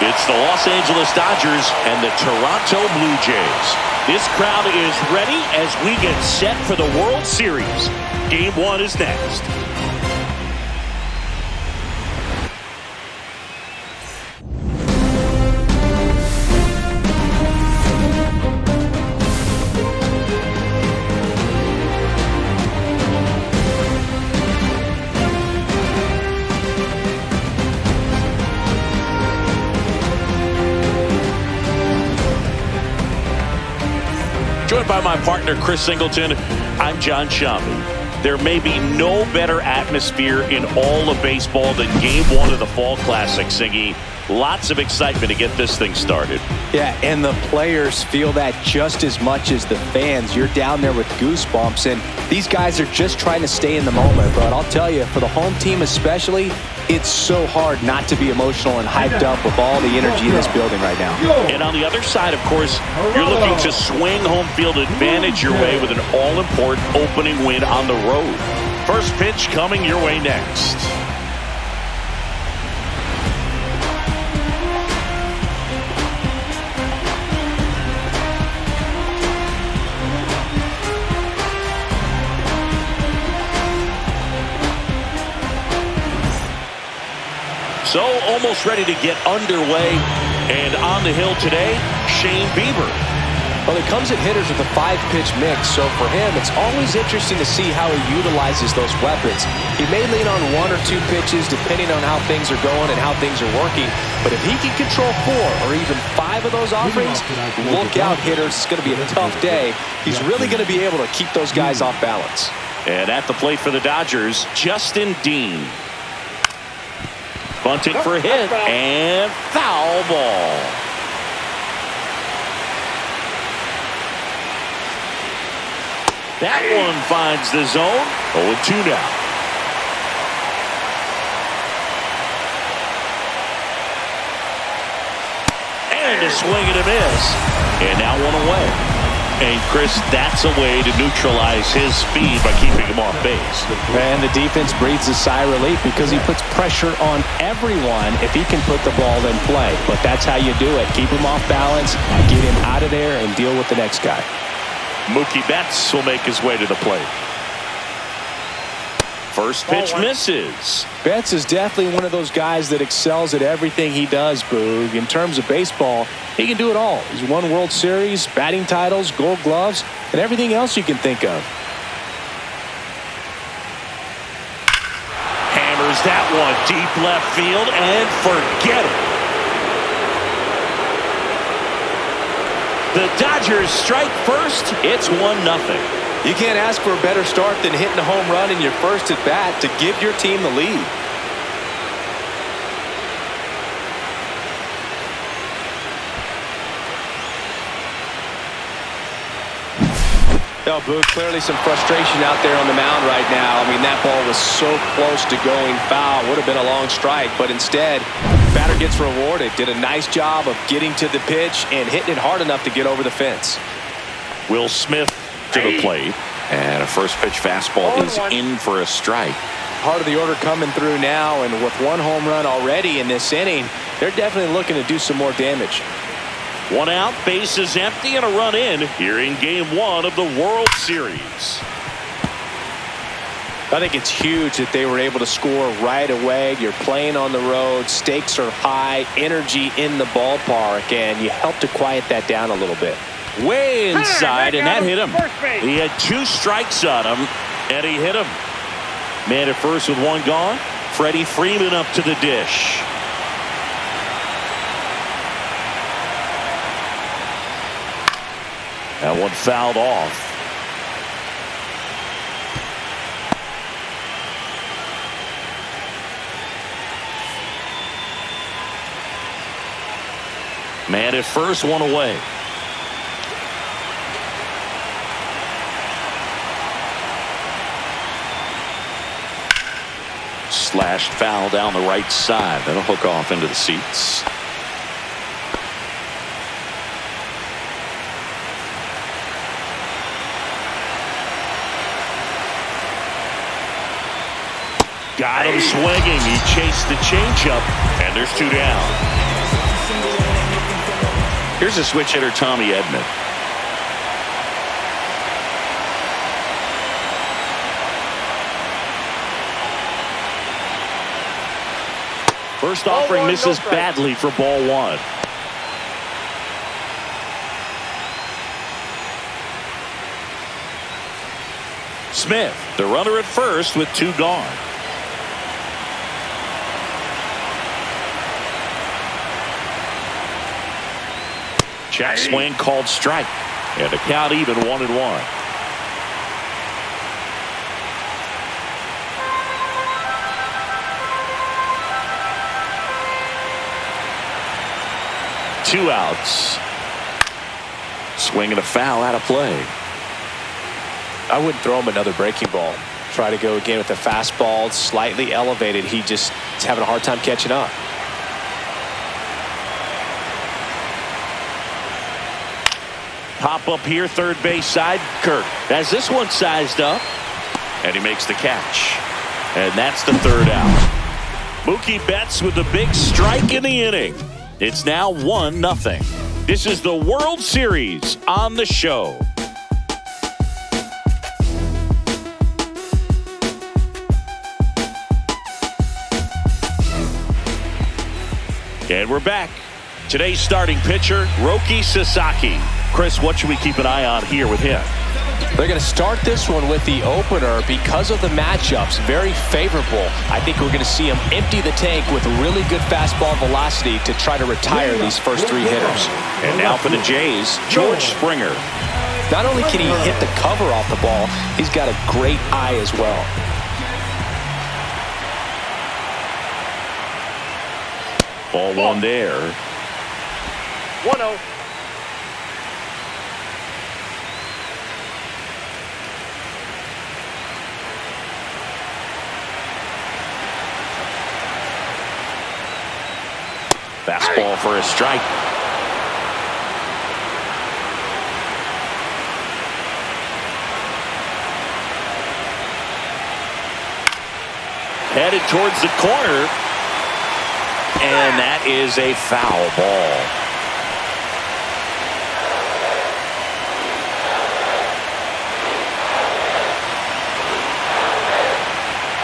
It's the Los Angeles Dodgers and the Toronto Blue Jays. This crowd is ready as we get set for the World Series. Game 1 is next. Joined by my partner, Chris Singleton, I'm John Shambi. There may be no better atmosphere in all of baseball than Game 1 of the Fall Classic, Singy. Lots of excitement to get this thing started. Yeah, and the players feel that just as much as the fans. You're down there with goosebumps, and these guys are just trying to stay in the moment. But I'll tell you, for the home team especially, it's so hard not to be emotional and hyped up with all the energy in this building right now. And on the other side, of course, you're looking to swing home field advantage your way with an all-important opening win on the road. First pitch coming your way next. So almost ready to get underway, and on the hill today, Shane Bieber. Well, he comes at hitters with a 5-pitch mix, so for him, it's always interesting to see how he utilizes those weapons. He may lean on 1 or 2 pitches depending on how things are going and how things are working, but if he can control 4 or even 5 of those offerings, look out, hitters. It's going to be a tough day. He's really going to be able to keep those guys off balance. And at the plate for the Dodgers, Justin Dean. Bunting for a hit, and foul ball. That one finds the zone. 0-2 now. And a swing and a miss. And now 1 away. And, Chris, that's a way to neutralize his speed by keeping him off base. And the defense breathes a sigh of relief because he puts pressure on everyone if he can put the ball in play. But that's how you do it. Keep him off balance, get him out of there, and deal with the next guy. Mookie Betts will make his way to the plate. First pitch misses. Betts is definitely one of those guys that excels at everything he does, Boog. In terms of baseball, he can do it all. He's won World Series, batting titles, Gold Gloves, and everything else you can think of. Hammers that one deep left field and forget it. The Dodgers strike first. It's 1-0. You can't ask for a better start than hitting a home run in your first at bat to give your team the lead. Oh, Boog, clearly some frustration out there on the mound right now. I mean, that ball was so close to going foul. Would have been a long strike, but instead, batter gets rewarded. Did a nice job of getting to the pitch and hitting it hard enough to get over the fence. Will Smith to the plate, and a first pitch fastball is in for a strike. Part of the order coming through now, and with 1 home run already in this inning, they're definitely looking to do some more damage. 1 out, bases empty, and a run in here in Game 1 of the World Series. I think it's huge that they were able to score right away. You're playing on the road, stakes are high, energy in the ballpark, and you help to quiet that down a little bit. Way inside, and that hit him. He had 2 strikes on him, and he hit him. Man at first with 1 gone. Freddie Freeman up to the dish. That one fouled off. Man at first, 1 away. Slashed foul down the right side. That'll hook off into the seats. Got him swinging. He chased the changeup, and there's 2 down. Here's a switch hitter, Tommy Edman. First offering misses badly for ball one. Smith, the runner at first with two gone. Check swing called strike. And the count even 1-1. Two outs. Swing and a foul out of play. I wouldn't throw him another breaking ball. Try to go again with the fastball, slightly elevated. He just is having a hard time catching up. Pop up here, third base side. Kirk has this one sized up. And he makes the catch. And that's the third out. Mookie Betts with the big strike in the inning. It's now 1-0. This is the World Series on the show. And we're back. Today's starting pitcher, Roki Sasaki. Chris, what should we keep an eye on here with him? They're going to start this one with the opener because of the matchups. Very favorable. I think we're going to see him empty the tank with really good fastball velocity to try to retire these first three hitters. And now for the Jays, George Springer. Not only can he hit the cover off the ball, he's got a great eye as well. Ball one there. 1-0. Fastball for a strike. Headed towards the corner. And that is a foul ball.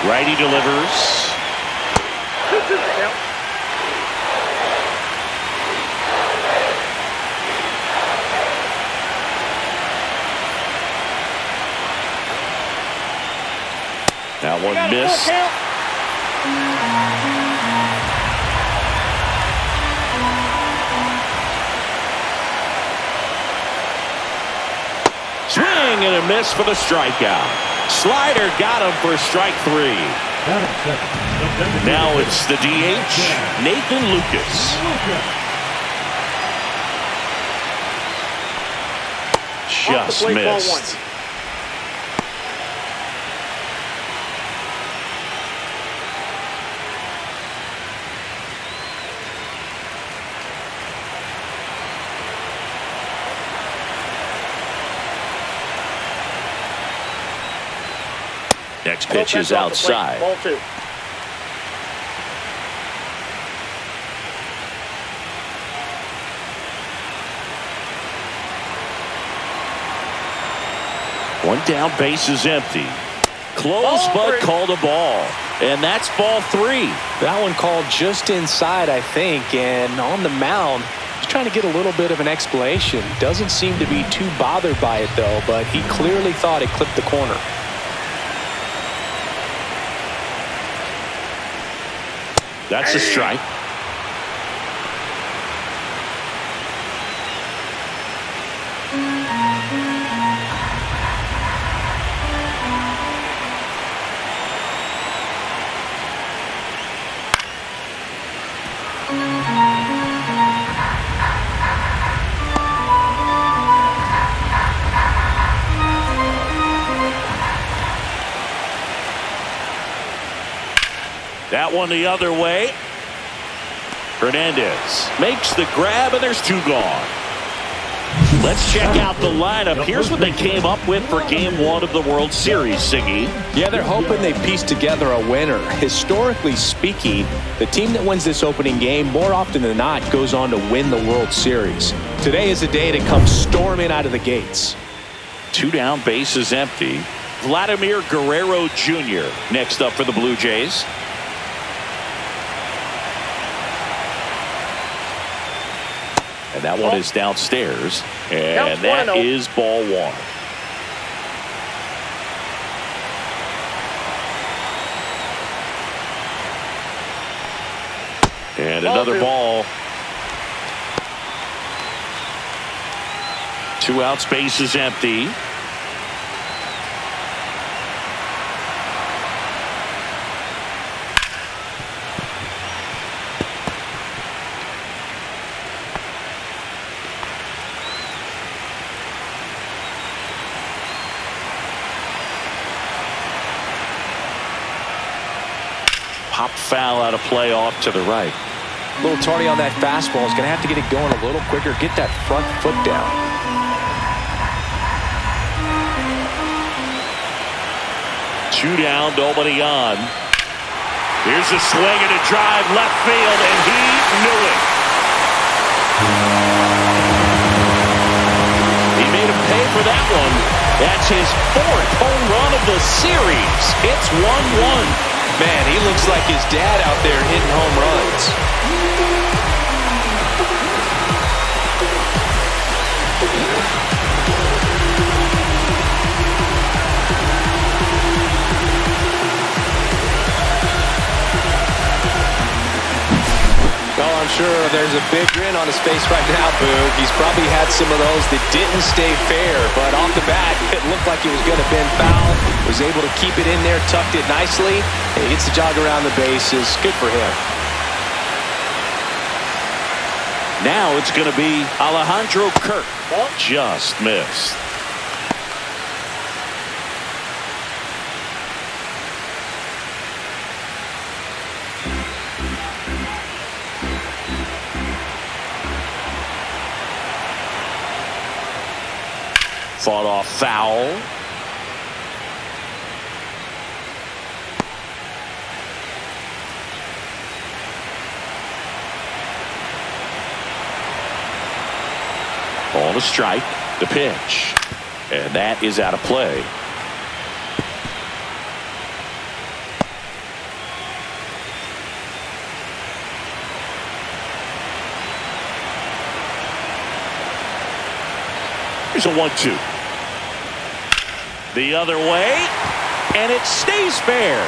Righty delivers. That one missed. Swing and a miss for the strikeout. Slider got him for strike three. Now it's the DH, Nathan Lucas. Just missed. Next pitch is outside. Ball two. One down, base is empty. Close, but called a ball. And that's ball three. That one called just inside, I think, and on the mound, he's trying to get a little bit of an explanation. Doesn't seem to be too bothered by it, though, but he clearly thought it clipped the corner. That's a strike. That one the other way. Hernandez makes the grab, and there's two gone. Let's check out the lineup. Here's what they came up with for Game 1 of the World Series, Siggy. Yeah, they're hoping they piece together a winner. Historically speaking, the team that wins this opening game, more often than not, goes on to win the World Series. Today is a day to come storming out of the gates. 2 down, bases empty. Vladimir Guerrero Jr. next up for the Blue Jays. And that one is downstairs. And that is ball 1. And another ball. 2 outs, bases empty. Pop foul out of play off to the right. A little tardy on that fastball. Is going to have to get it going a little quicker. Get that front foot down. 2 down, nobody on. Here's a swing and a drive left field, and he knew it. He made him pay for that one. That's his 4th home run of the series. It's 1-1. Man, he looks like his dad out there hitting home runs. Oh, I'm sure there's a big grin on his face right now, Boog. He's probably had some of those that didn't stay fair, but off the bat, it looked like it was going to bend foul. Was able to keep it in there, tucked it nicely, and he gets the jog around the bases. Good for him. Now it's going to be Alejandro Kirk. Just missed. Fought off foul. On a strike, the pitch. And that is out of play. Here's a 1-2. The other way, and it stays fair.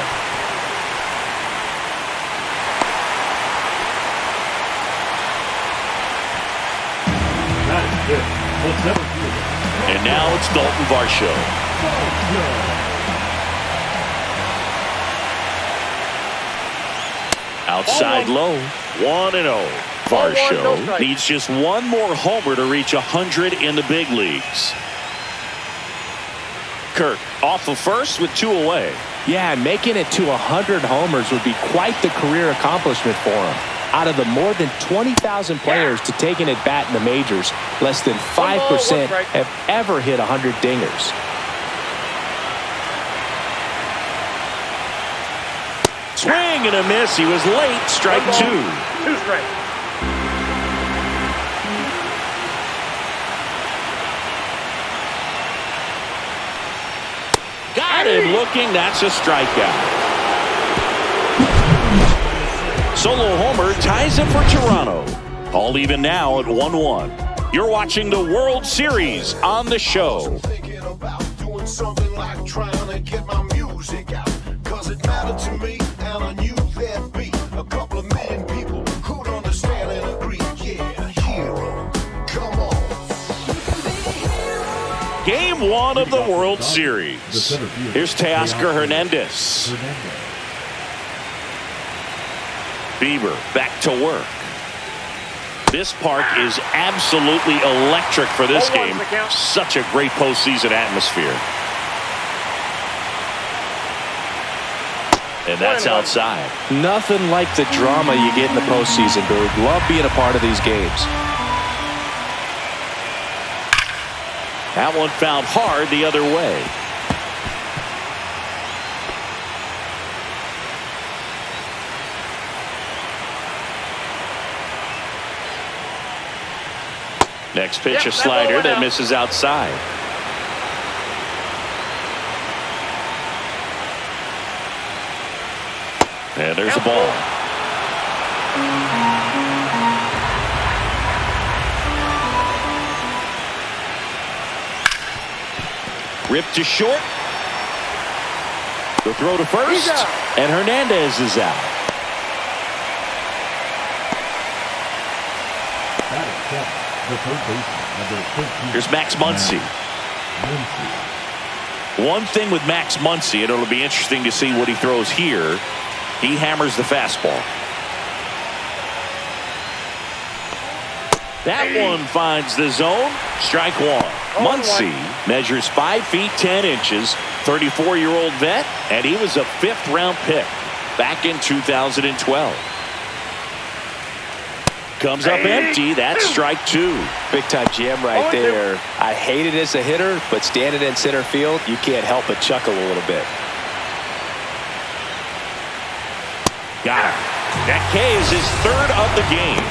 And now it's Dalton Varsho. Outside low, 1-0. Varsho needs just one more homer to reach 100 in the big leagues. Kirk off of first with 2 away. Yeah, making it to 100 homers would be quite the career accomplishment for him. Out of the more than 20,000 players to take an at-bat in the majors, less than 5% have ever hit 100 dingers. Swing and a miss. He was late. Strike 2. 2 strikes. Got him looking. That's a strikeout. Solo homer ties it for Toronto. All even now at 1-1. You're watching the World Series on the show. Game 1 of the World Series. Here's Teoscar Hernandez. Bieber back to work. This park is absolutely electric for this game. Such a great postseason atmosphere. And that's outside. Nothing like the drama you get in the postseason, Boog. Love being a part of these games. That one fouled hard the other way. Next pitch, a slider that misses outside. And there's a ball. Ripped to short. The throw to first. And Hernandez is out. Here's Max Muncy. One thing with Max Muncy, and it'll be interesting to see what he throws here. He hammers the fastball. That one finds the zone. Strike one. Muncy measures 5 feet 10 inches, 34-year-old vet, and he was a 5th-round pick back in 2012. Comes up empty. That's strike 2. Big-time jam right there. I hate it as a hitter, but standing in center field, you can't help but chuckle a little bit. Got it. That K is his 3rd of the game.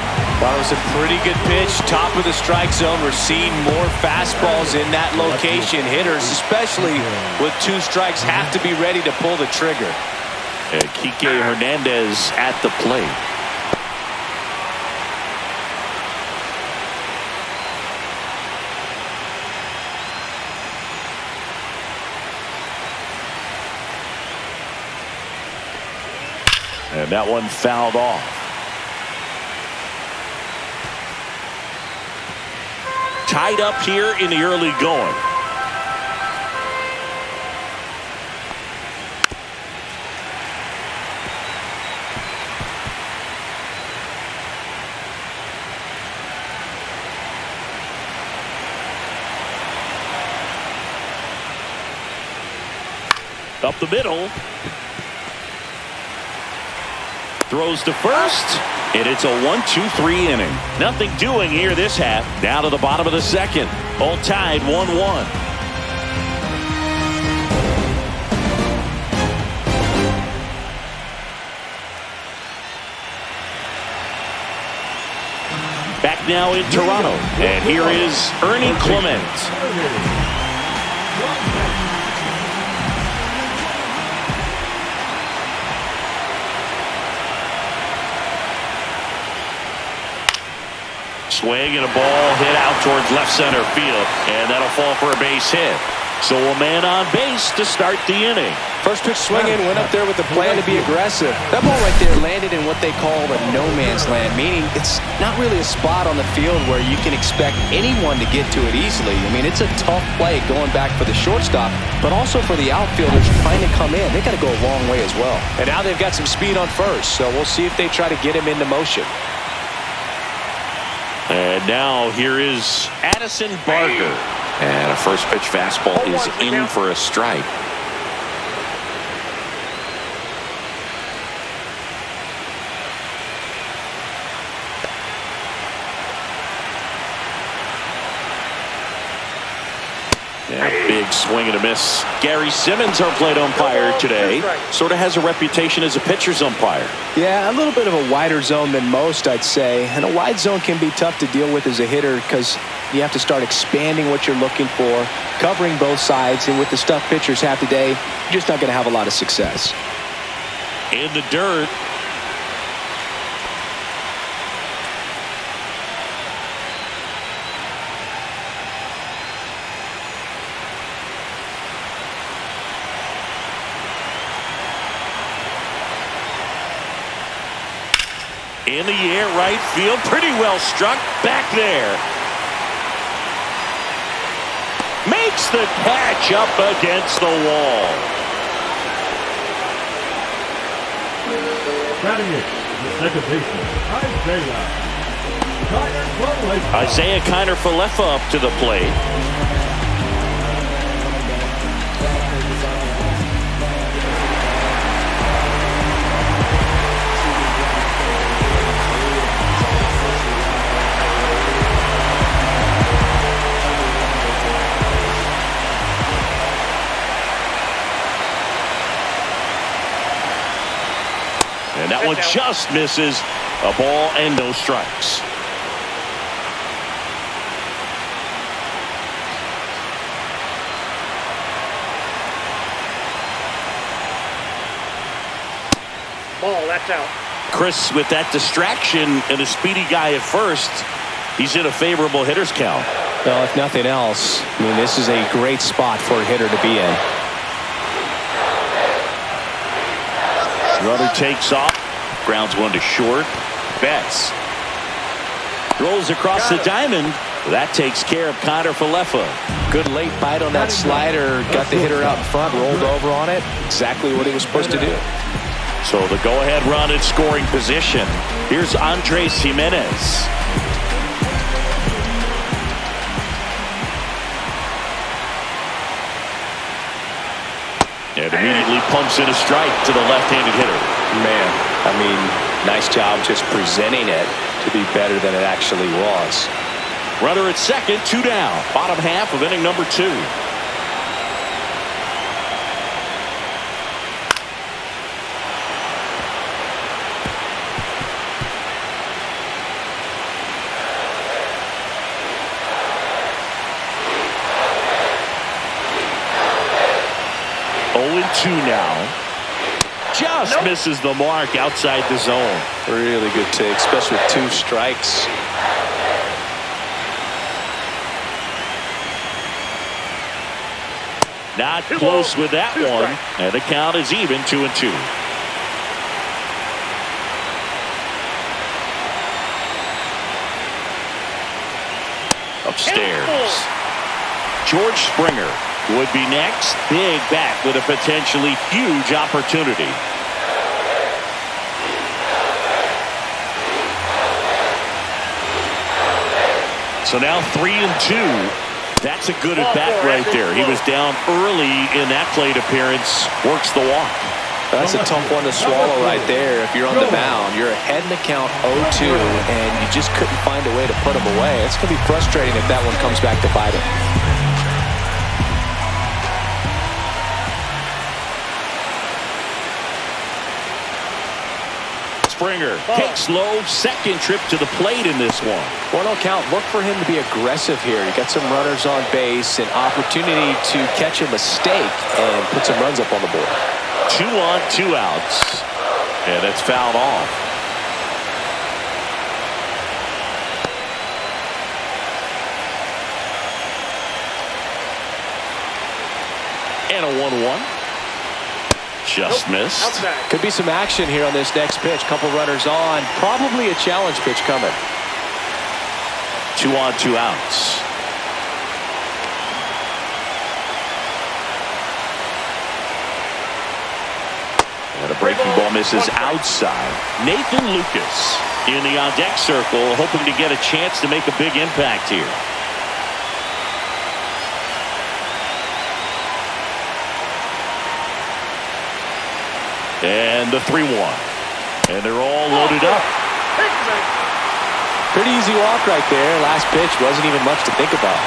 Well, it was a pretty good pitch. Top of the strike zone. We're seeing more fastballs in that location. Hitters, especially with 2 strikes, have to be ready to pull the trigger. And Kike Hernandez at the plate. And that one fouled off. Tied up here in the early going. Up the middle. Throws to first, and it's a 1-2-3 inning. Nothing doing here this half. Down to the bottom of the 2nd. All tied 1-1. Back now in Toronto, and here is Ernie Clement. Swing and a ball hit out towards left center field, and that'll fall for a base hit. So a man on base to start the inning. First pitch swinging, went up there with the plan to be aggressive. That ball right there landed in what they call the no man's land, meaning it's not really a spot on the field where you can expect anyone to get to it easily. I mean, it's a tough play going back for the shortstop, but also for the outfielders trying to come in. They got to go a long way as well. And now they've got some speed on first, so we'll see if they try to get him into motion. And now here is Addison Barger. And a first pitch fastball is in for a strike. Yeah, big swing and a miss. Gary Simmons, our plate umpire today, sort of has a reputation as a pitcher's umpire. Yeah, a little bit of a wider zone than most, I'd say. And a wide zone can be tough to deal with as a hitter because you have to start expanding what you're looking for, covering both sides. And with the stuff pitchers have today, you're just not going to have a lot of success. In the dirt. In the air, right field, pretty well struck, back there. Makes the catch up against the wall. Batting it, the second baseman, Isaiah Kiner-Falefa up to the plate. And that one just misses. A ball and no strikes. ball. That's out. Chris, with that distraction and a speedy guy at first, he's in a favorable hitter's count. Well, if nothing else, I mean, this is a great spot for a hitter to be in. Runner takes off. Grounds one to short. Betts rolls across the diamond. That takes care of Connor Falefa. Good late bite on that slider. Got the hitter out in front, rolled over on it. Exactly what he was supposed to do. So the go-ahead run in scoring position. Here's Andres Jimenez. And immediately pumps in a strike to the left-handed hitter. Man, I mean, nice job just presenting it to be better than it actually was. Runner at second, 2 down. Bottom half of inning number 2. Two now. Just misses the mark outside the zone. Really good take, especially with 2 strikes. Not close with that one. And the count is even, 2-2. Upstairs. George Springer would be next. Big bat with a potentially huge opportunity. So now 3-2. That's a good at bat right there. He was down early in that plate appearance. Works the walk. That's a tough one to swallow right there. If you're on the mound, you're ahead in the count 0-2, and you just couldn't find a way to put him away. It's going to be frustrating if that one comes back to bite him. Springer takes low, second trip to the plate in this one. 1-0 count. Look for him to be aggressive here. You got some runners on base, an opportunity to catch a mistake and put some runs up on the board. 2 on, 2 outs, and it's fouled off. And a 1-1. Just missed. Could be some action here on this next pitch. Couple runners on. Probably a challenge pitch coming. 2 on, 2 outs. And a breaking ball misses outside. Nathan Lucas in the on-deck circle, hoping to get a chance to make a big impact here. And the 3-1. And they're all loaded up. Pretty easy walk right there. Last pitch wasn't even much to think about.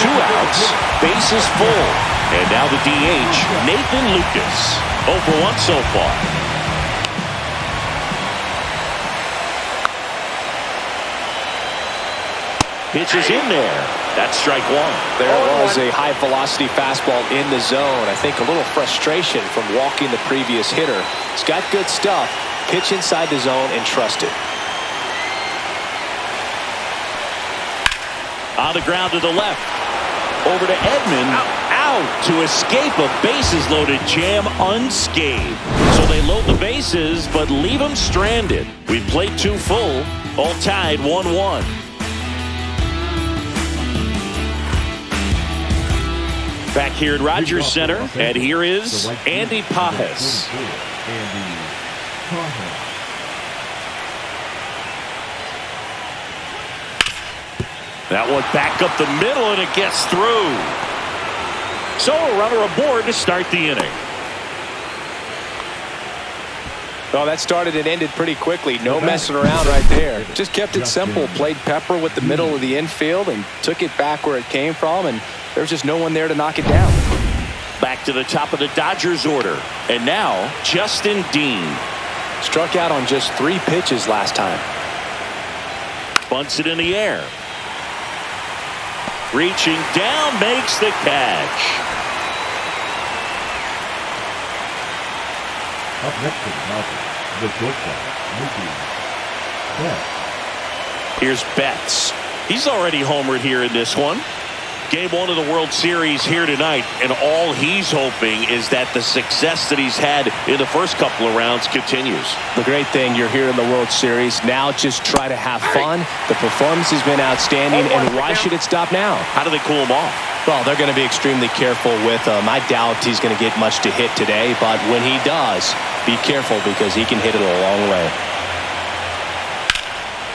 2 outs, bases full. And now the DH, Nathan Lucas. 0 for 1 so far. Pitch is in there. That's strike 1. There was a high-velocity fastball in the zone. I think a little frustration from walking the previous hitter. He's got good stuff. Pitch inside the zone and trust it. On the ground to the left. Over to Edman. Out to escape a bases-loaded jam unscathed. So they load the bases, but leave them stranded. We played 2 full. All tied 1-1. Back here at Rogers Center, and here is Andy Pajes. That one back up the middle, and it gets through. So a runner aboard to start the inning. Well, that started and ended pretty quickly. No messing around right there. Just kept it simple. Played pepper with the middle of the infield and took it back where it came from, and there's just no one there to knock it down. Back to the top of the Dodgers order. And now, Justin Dean. Struck out on just 3 pitches last time. Bunts it in the air. Reaching down, makes the catch. Up next to the mountain, the shortstop, Mookie Betts. Here's Betts. He's already homered here in this one. Game 1 of the World Series here tonight, and all he's hoping is that the success that he's had in the first couple of rounds continues. The great thing, you're here in the World Series. Now just try to have fun. The performance has been outstanding, and why should it stop now? How do they cool him off? Well, they're going to be extremely careful with him. I doubt he's going to get much to hit today, but when he does, be careful because he can hit it a long way.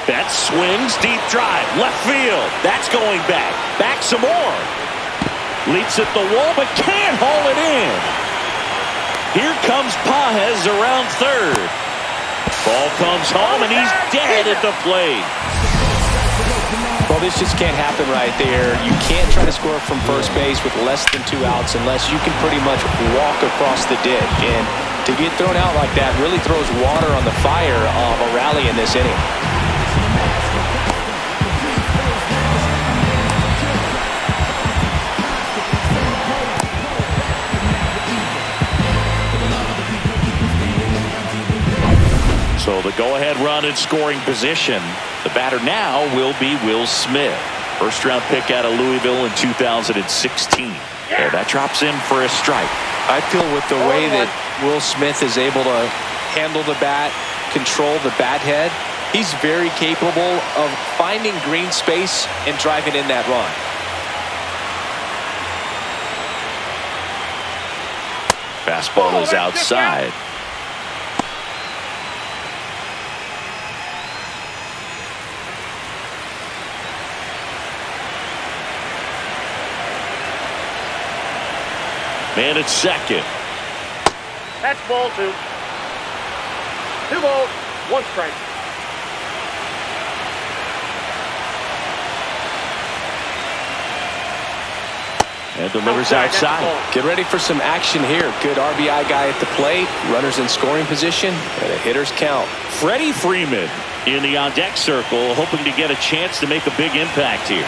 Betts swings, deep drive, left field. That's going back. Back some more. Leaps at the wall, but can't haul it in. Here comes Pages around third. Ball comes home, and he's dead at the plate. Well, this just can't happen right there. You can't try to score from first base with less than 2 outs unless you can pretty much walk across the ditch. And to get thrown out like that really throws water on the fire of a rally in this inning. So the go-ahead run in scoring position. The batter now will be Will Smith. First-round pick out of Louisville in 2016. There, that drops in for a strike. I feel with the way that Will Smith is able to handle the bat, control the bat head, he's very capable of finding green space and driving in that run. Fastball is outside. Man at second. That's ball 2. 2 balls, 1 strike. And delivers outside. Get ready for some action here. Good RBI guy at the plate. Runners in scoring position. And a hitter's count. Freddie Freeman in the on-deck circle, hoping to get a chance to make a big impact here.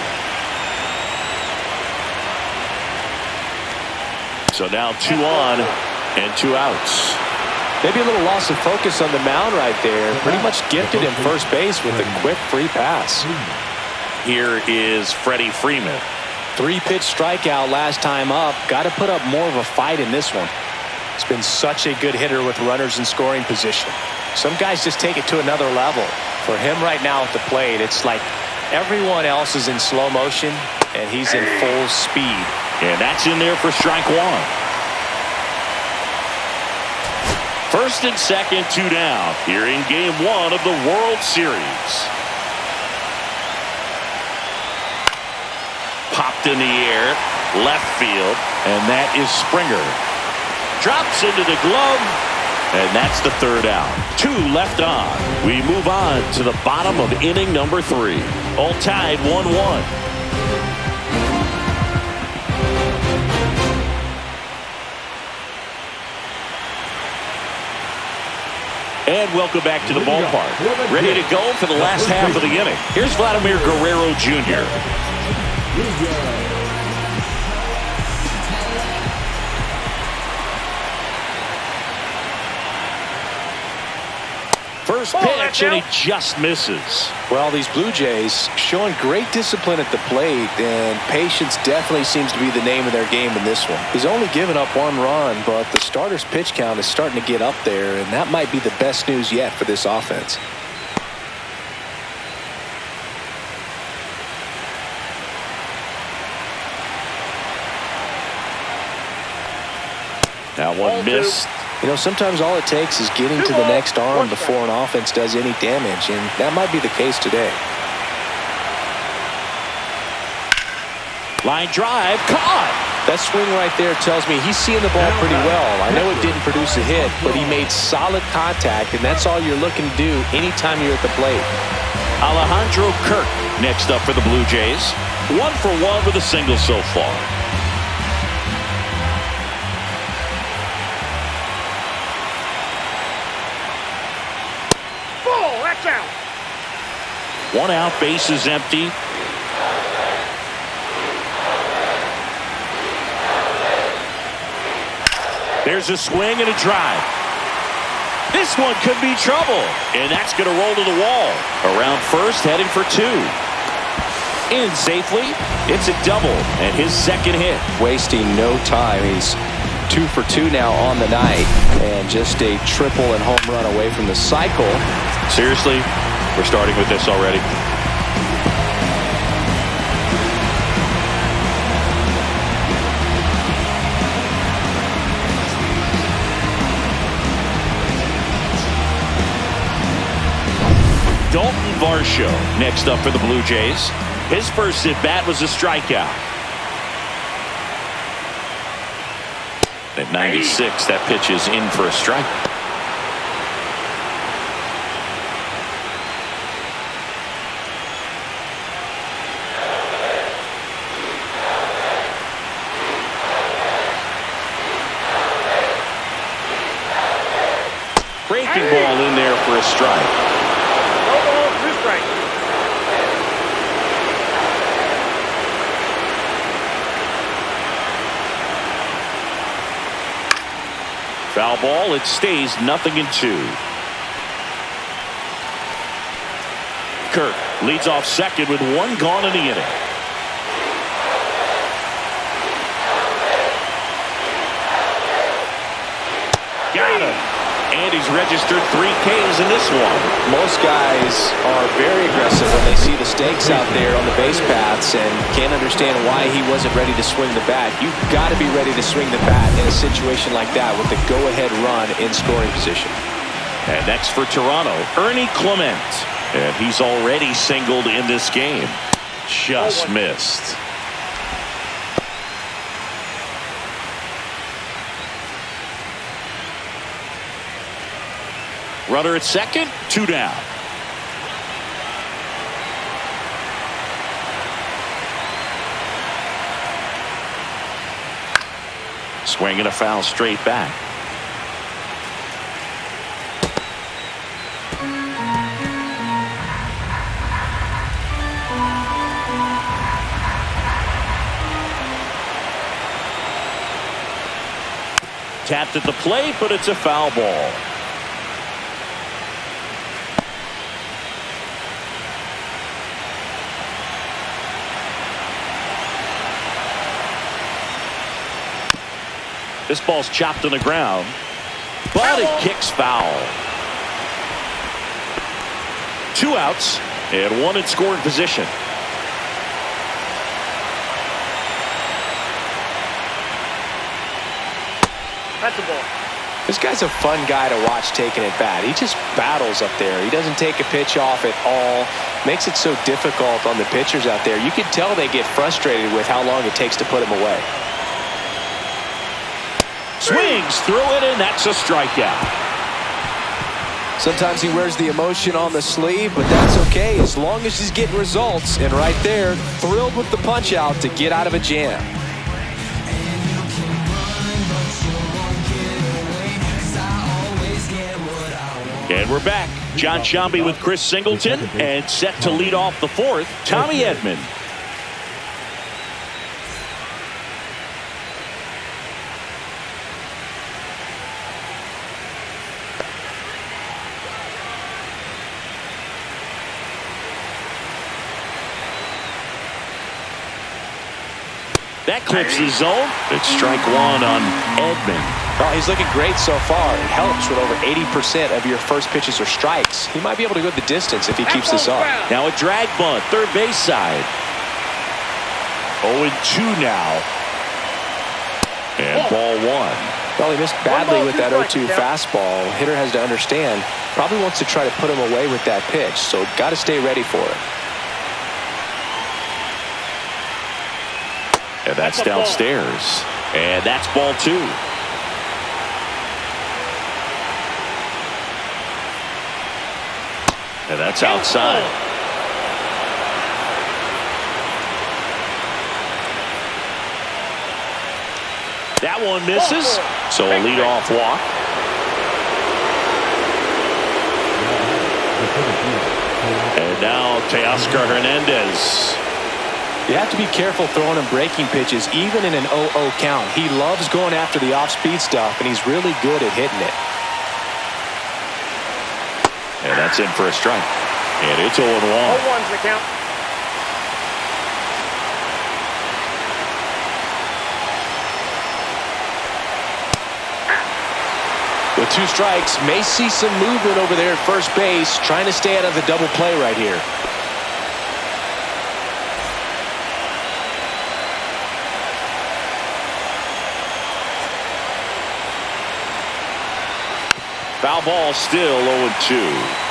So now 2 on and 2 outs. Maybe a little loss of focus on the mound right there. Pretty much gifted him first base with a quick free pass. Here is Freddie Freeman. 3-pitch strikeout last time up. Got to put up more of a fight in this one. He's been such a good hitter with runners in scoring position. Some guys just take it to another level. For him right now at the plate, it's like everyone else is in slow motion and he's in full speed. And that's in there for strike 1. First and second, 2 down here in game 1 of the World Series. Popped in the air, left field, and that is Springer. Drops into the glove, and that's the 3rd out. 2 left on. We move on to the bottom of inning number 3. All tied 1-1. And welcome back to the ballpark. Ready to go for the last half of the inning. Here's Vladimir Guerrero Jr. First pitch, and he just misses. Well, these Blue Jays showing great discipline at the plate, and patience definitely seems to be the name of their game in this one. He's only given up 1 run, but the starter's pitch count is starting to get up there, and that might be the best news yet for this offense. That one missed. You know, sometimes all it takes is getting to the next arm before an offense does any damage, and that might be the case today. Line drive, caught. That swing right there tells me he's seeing the ball pretty well. I know it didn't produce a hit, but he made solid contact, and that's all you're looking to do anytime you're at the plate. Alejandro Kirk next up for the Blue Jays. 1 for 1 with a single so far. That's out. 1 out, base is empty. There's a swing and a drive. This one could be trouble. And that's going to roll to the wall. Around first, heading for 2. In safely. It's a double and his second hit. Wasting no time. He's 2 for 2 now on the night. And just a triple and home run away from the cycle. Seriously, we're starting with this already. Dalton Varsho next up for the Blue Jays. His first at-bat was a strikeout. At 96, that pitch is in for a strike. Breaking ball in there for a strike. No ball, 2 strikes. Foul ball. It stays 0-2. Kirk leads off second with 1 gone in the inning. Got him. And he's registered 3 Ks in this one. Most guys are very aggressive when they see the stakes out there on the base paths and can't understand why he wasn't ready to swing the bat. You've got to be ready to swing the bat in a situation like that with the go-ahead run in scoring position. And next for Toronto, Ernie Clement. And he's already singled in this game. Just missed. Runner at second, 2 down. Swing and a foul straight back. Tapped at the plate, but it's a foul ball. This ball's chopped on the ground, but it kicks foul. 2 outs and 1 in scoring position. That's a ball. This guy's a fun guy to watch taking at bat. He just battles up there. He doesn't take a pitch off at all. Makes it so difficult on the pitchers out there. You can tell they get frustrated with how long it takes to put him away. Swings through it, and that's a strikeout. Sometimes he wears the emotion on the sleeve, but that's okay as long as he's getting results. And right there, thrilled with the punch out to get out of a jam. And we're back. John Sciambi with Chris Singleton, and set to lead off the 4th, Tommy Edman. That clips the zone. It's strike 1 on Edman. Oh, he's looking great so far. It helps with over 80% of your first pitches are strikes. He might be able to go the distance if he keeps this up. Now a drag bunt, third base side. 0-2 now. And ball 1. Well, he missed badly with that 0-2 fastball. Hitter has to understand, probably wants to try to put him away with that pitch, so got to stay ready for it. And that's downstairs. And that's ball 2. And that's outside. That one misses. So a leadoff walk. And now Teoscar Hernandez. You have to be careful throwing him breaking pitches, even in an 0-0 count. He loves going after the off-speed stuff, and he's really good at hitting it. And that's in for a strike. And it's 0-1. 0-1's the count. With 2 strikes, may see some movement over there at first base, trying to stay out of the double play right here. Foul ball, still 0-2.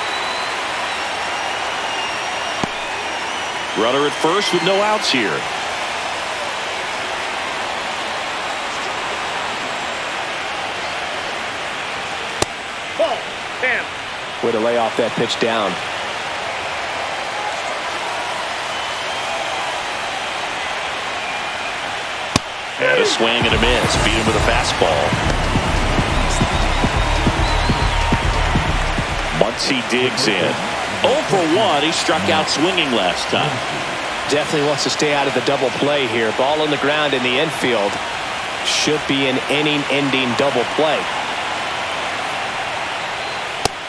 Runner at first with no outs here. Ball. 10. Way to lay off that pitch down. And a swing and a miss. Beat him with a fastball. Muncy digs in. 0 for 1. He struck out swinging last time. Definitely wants to stay out of the double play here. Ball on the ground in the infield. Should be an inning-ending double play.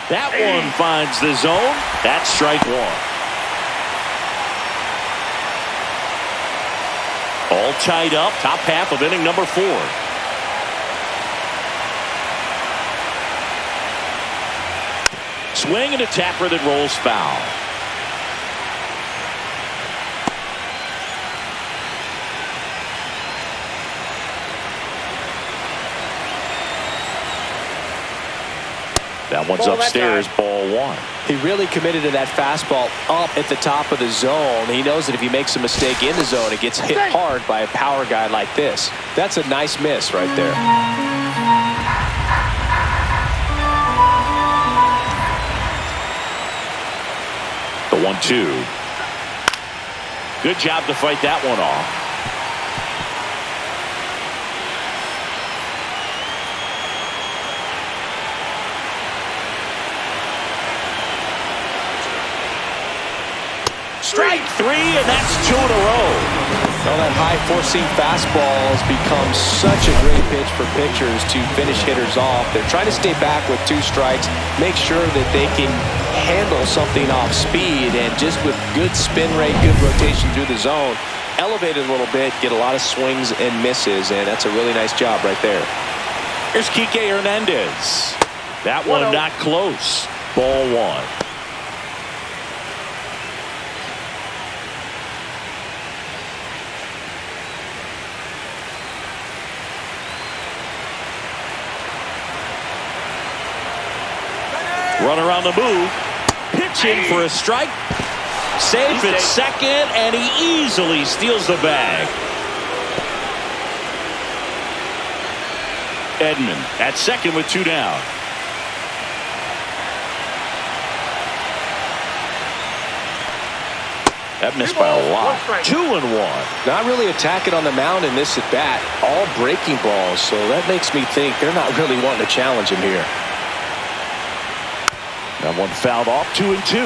That one finds the zone. That's strike 1. All tied up. Top half of inning number 4. Swing and a tapper that rolls foul. That one's upstairs, ball 1. He really committed to that fastball up at the top of the zone. He knows that if he makes a mistake in the zone, it gets hit hard by a power guy like this. That's a nice miss right there. The 1-2. Good job to fight that one off. Strike 3, and that's 2 in a row. Well, that high four-seam fastball has become such a great pitch for pitchers to finish hitters off. They're trying to stay back with 2 strikes, make sure that they can handle something off speed, and just with good spin rate, good rotation through the zone, elevate it a little bit, get a lot of swings and misses, and that's a really nice job right there. Here's Kike Hernandez. That one not close. Ball 1. Runner on the move. Pitching for a strike. Safe at second, and he easily steals the bag. Edman at second with 2 down. That missed by a lot. 2-1. Not really attacking on the mound in this at bat. All breaking balls, so that makes me think they're not really wanting to challenge him here. That one fouled off. 2-2.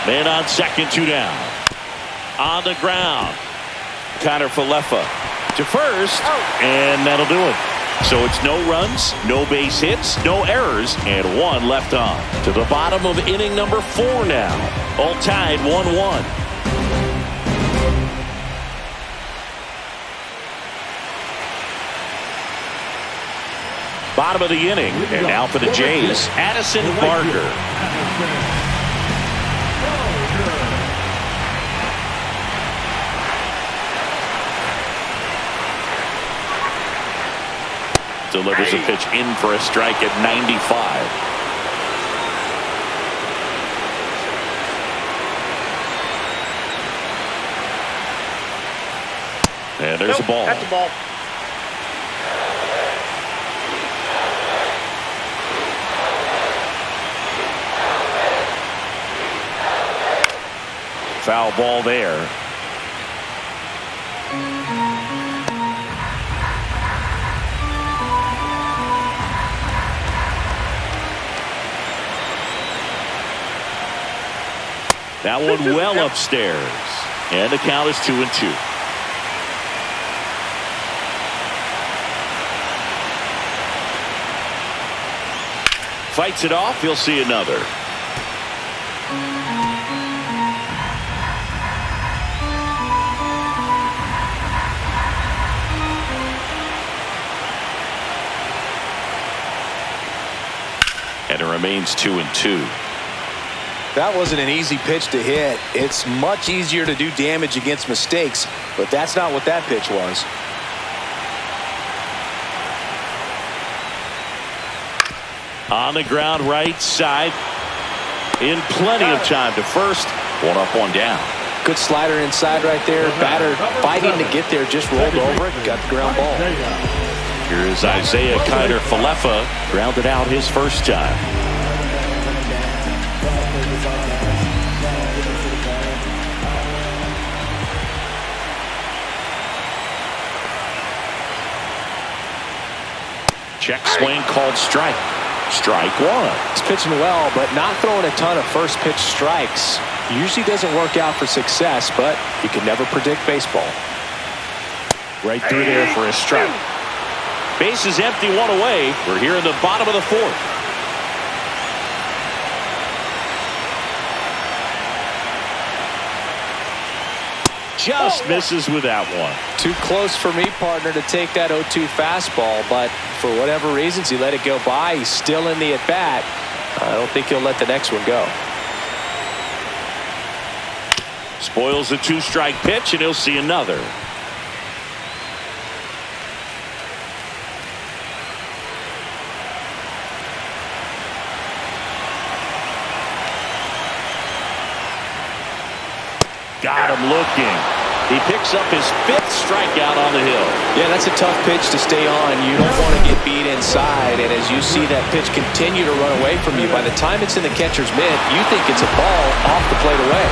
Man on second, 2 down. On the ground. Connor Falefa to first, and that'll do it. So it's no runs, no base hits, no errors, and 1 left on. To the bottom of inning number 4 now. All tied 1-1. Bottom of the inning, and now for the Jays, Addison Barker. Delivers a pitch in for a strike at 95. And there's a ball. That's a ball. Foul ball there. That one well upstairs. And the count is 2-2. Fights it off. He'll see another. And it remains 2-2. That wasn't an easy pitch to hit. It's much easier to do damage against mistakes, but that's not what that pitch was. On the ground, right side. In plenty of time to first. One up, one down. Good slider inside right there. Batter fighting to get there, just rolled over it, got the ground ball. Here is Isaiah Kiner-Falefa, grounded out his first time. Check swing called strike. Strike one. He's pitching well, but not throwing a ton of first pitch strikes. Usually doesn't work out for success, but you can never predict baseball. Right through there for a strike. Base is empty, one away. We're here in the bottom of the fourth. Just misses with that one. Too close for me, partner, to take that 0-2 fastball, but for whatever reasons, he let it go by. He's still in the at-bat. I don't think he'll let the next one go. Spoils the two-strike pitch, and he'll see another. Got him looking. He picks up his fifth strikeout on the hill. Yeah, that's a tough pitch to stay on. You don't want to get beat inside, and as you see that pitch continue to run away from you, by the time it's in the catcher's mitt, you think it's a ball off the plate away.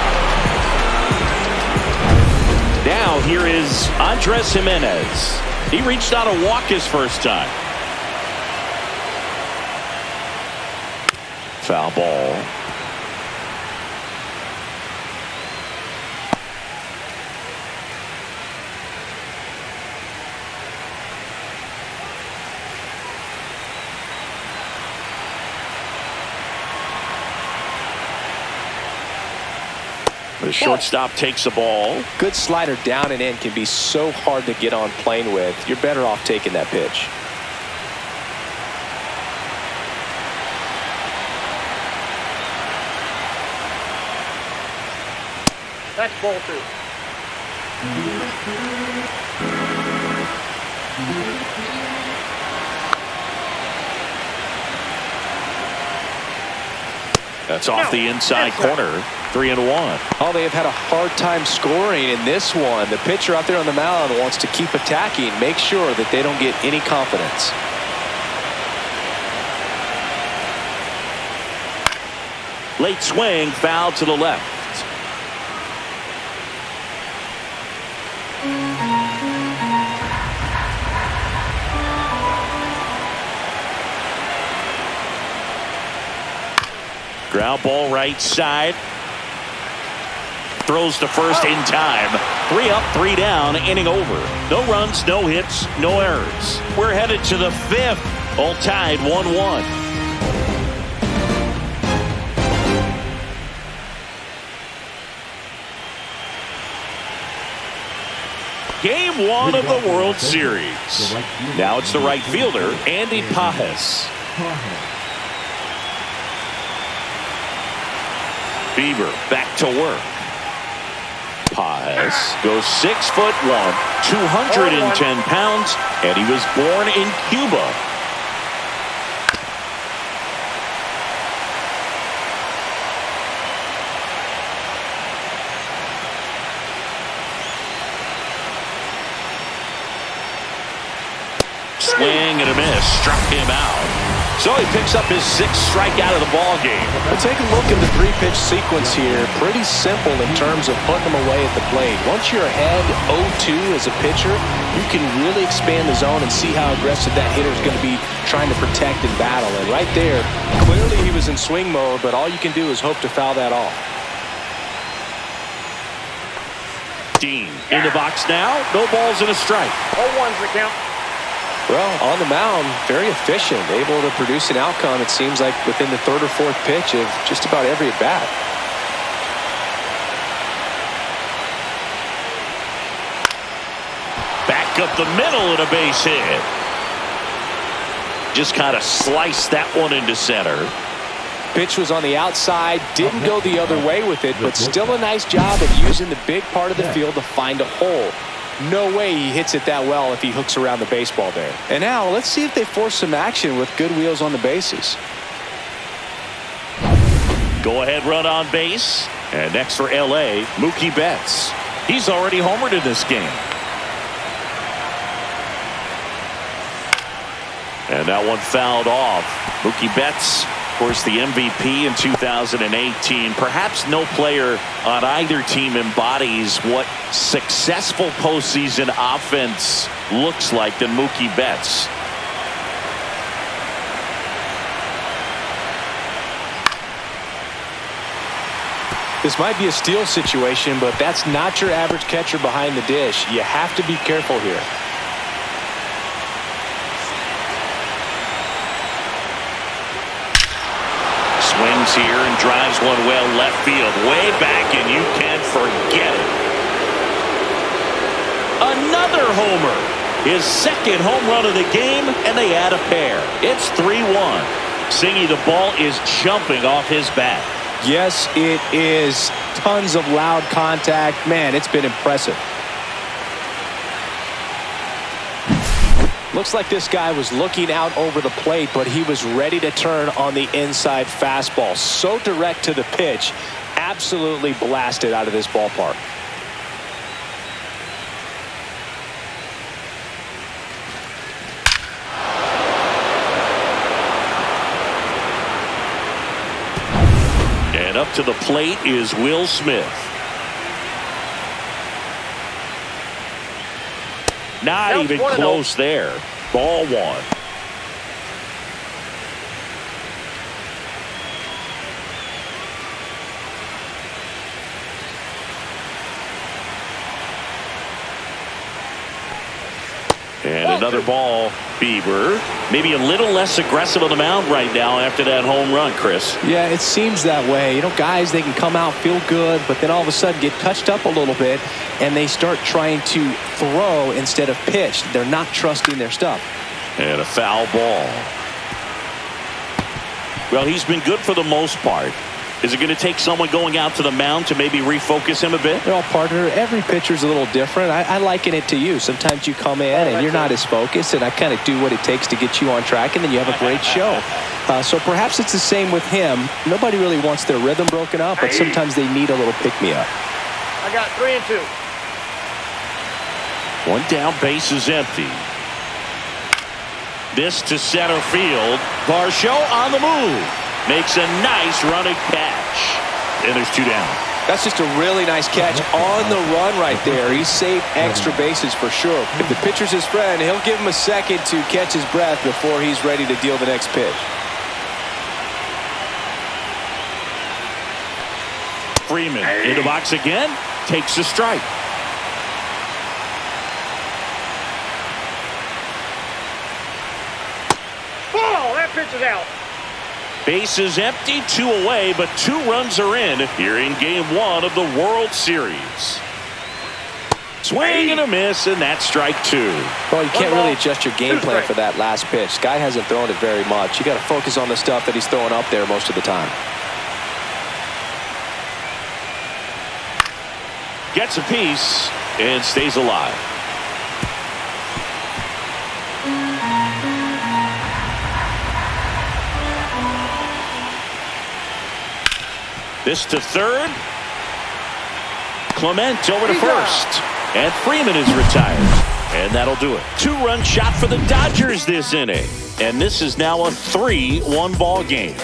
Now here is Andres Jimenez. He reached on a walk his first time. Foul ball. The shortstop takes the ball. Good slider down and in can be so hard to get on plane with. You're better off taking that pitch. That's ball two. That's off the inside corner. 3-1. Oh, they have had a hard time scoring in this one. The pitcher out there on the mound wants to keep attacking, make sure that they don't get any confidence. Late swing, foul to the left. Ground ball right side. Throws to first in time. 3 up, 3 down, inning over. No runs, no hits, no errors. We're headed to the 5th. All tied 1-1. Game 1 of the World Series. Now it's the right fielder, Andy Pajes. Bieber back to work. Pajes goes 6'1", 210 pounds, and he was born in Cuba. Swing and a miss, struck him out. So he picks up his 6th strikeout of the ball game. But take a look at the 3-pitch sequence here. Pretty simple in terms of putting them away at the plate. Once you're ahead 0-2 as a pitcher, you can really expand the zone and see how aggressive that hitter is going to be trying to protect and battle. And right there, clearly he was in swing mode, but all you can do is hope to foul that off. 15. In the box now, no balls and a strike. 0-1's the count. Well, on the mound, very efficient, able to produce an outcome, it seems like, within the third or fourth pitch of just about every at-bat. Back up the middle and a base hit. Just kind of sliced that one into center. Pitch was on the outside, didn't go the other way with it, but still a nice job of using the big part of the field to find a hole. No way he hits it that well if he hooks around the baseball there. And now let's see if they force some action with good wheels on the bases. Go ahead run on base. And next for LA, Mookie Betts. He's already homered in this game. And that one fouled off. Mookie Betts, of course, the MVP in 2018. Perhaps no player on either team embodies what successful postseason offense looks like than Mookie Betts. This might be a steal situation, but that's not your average catcher behind the dish. You have to be careful here. Swings here and drives one well left field, way back, and you can forget it. Another homer, his second home run of the game, and they add a pair. It's 3-1. Singy, the ball is jumping off his bat. Yes, it is. Tons of loud contact. Man, it's been impressive. Looks like this guy was looking out over the plate, but he was ready to turn on the inside fastball. So direct to the pitch. Absolutely blasted out of this ballpark. And up to the plate is Will Smith. Not even close there. Ball one. And another ball. Bieber maybe a little less aggressive on the mound right now after that home run, Chris. Yeah, it seems that way. You know, guys, they can come out, feel good, but then all of a sudden get touched up a little bit, and they start trying to throw instead of pitch. They're not trusting their stuff. And a foul ball. Well, he's been good for the most part. Is it going to take someone going out to the mound to maybe refocus him a bit? Well, partner, every pitcher's a little different. I liken it to you. Sometimes you come in and you're not as focused, and I kind of do what it takes to get you on track, and then you have a great show. So perhaps it's the same with him. Nobody really wants their rhythm broken up, but sometimes they need a little pick-me-up. I got 3 and 2. One down, base is empty. This to center field. Varsho on the move. Makes a nice running catch. And there's 2 down. That's just a really nice catch on the run right there. He saved extra bases for sure. If the pitcher's his friend, he'll give him a second to catch his breath before he's ready to deal the next pitch. Freeman in the box again. Takes a strike. Oh, that pitch is out. Base is empty, 2 away, but 2 runs are in here in game 1 of the World Series. Swing and a miss, and that's strike 2. Well, you can't really adjust your game plan for that last pitch. Guy hasn't thrown it very much. You got to focus on the stuff that he's throwing up there most of the time. Gets a piece and stays alive. This to third. Clement over to first. And Freeman is retired. And that'll do it. 2-run shot for the Dodgers this inning. And this is now a 3-1 ball game.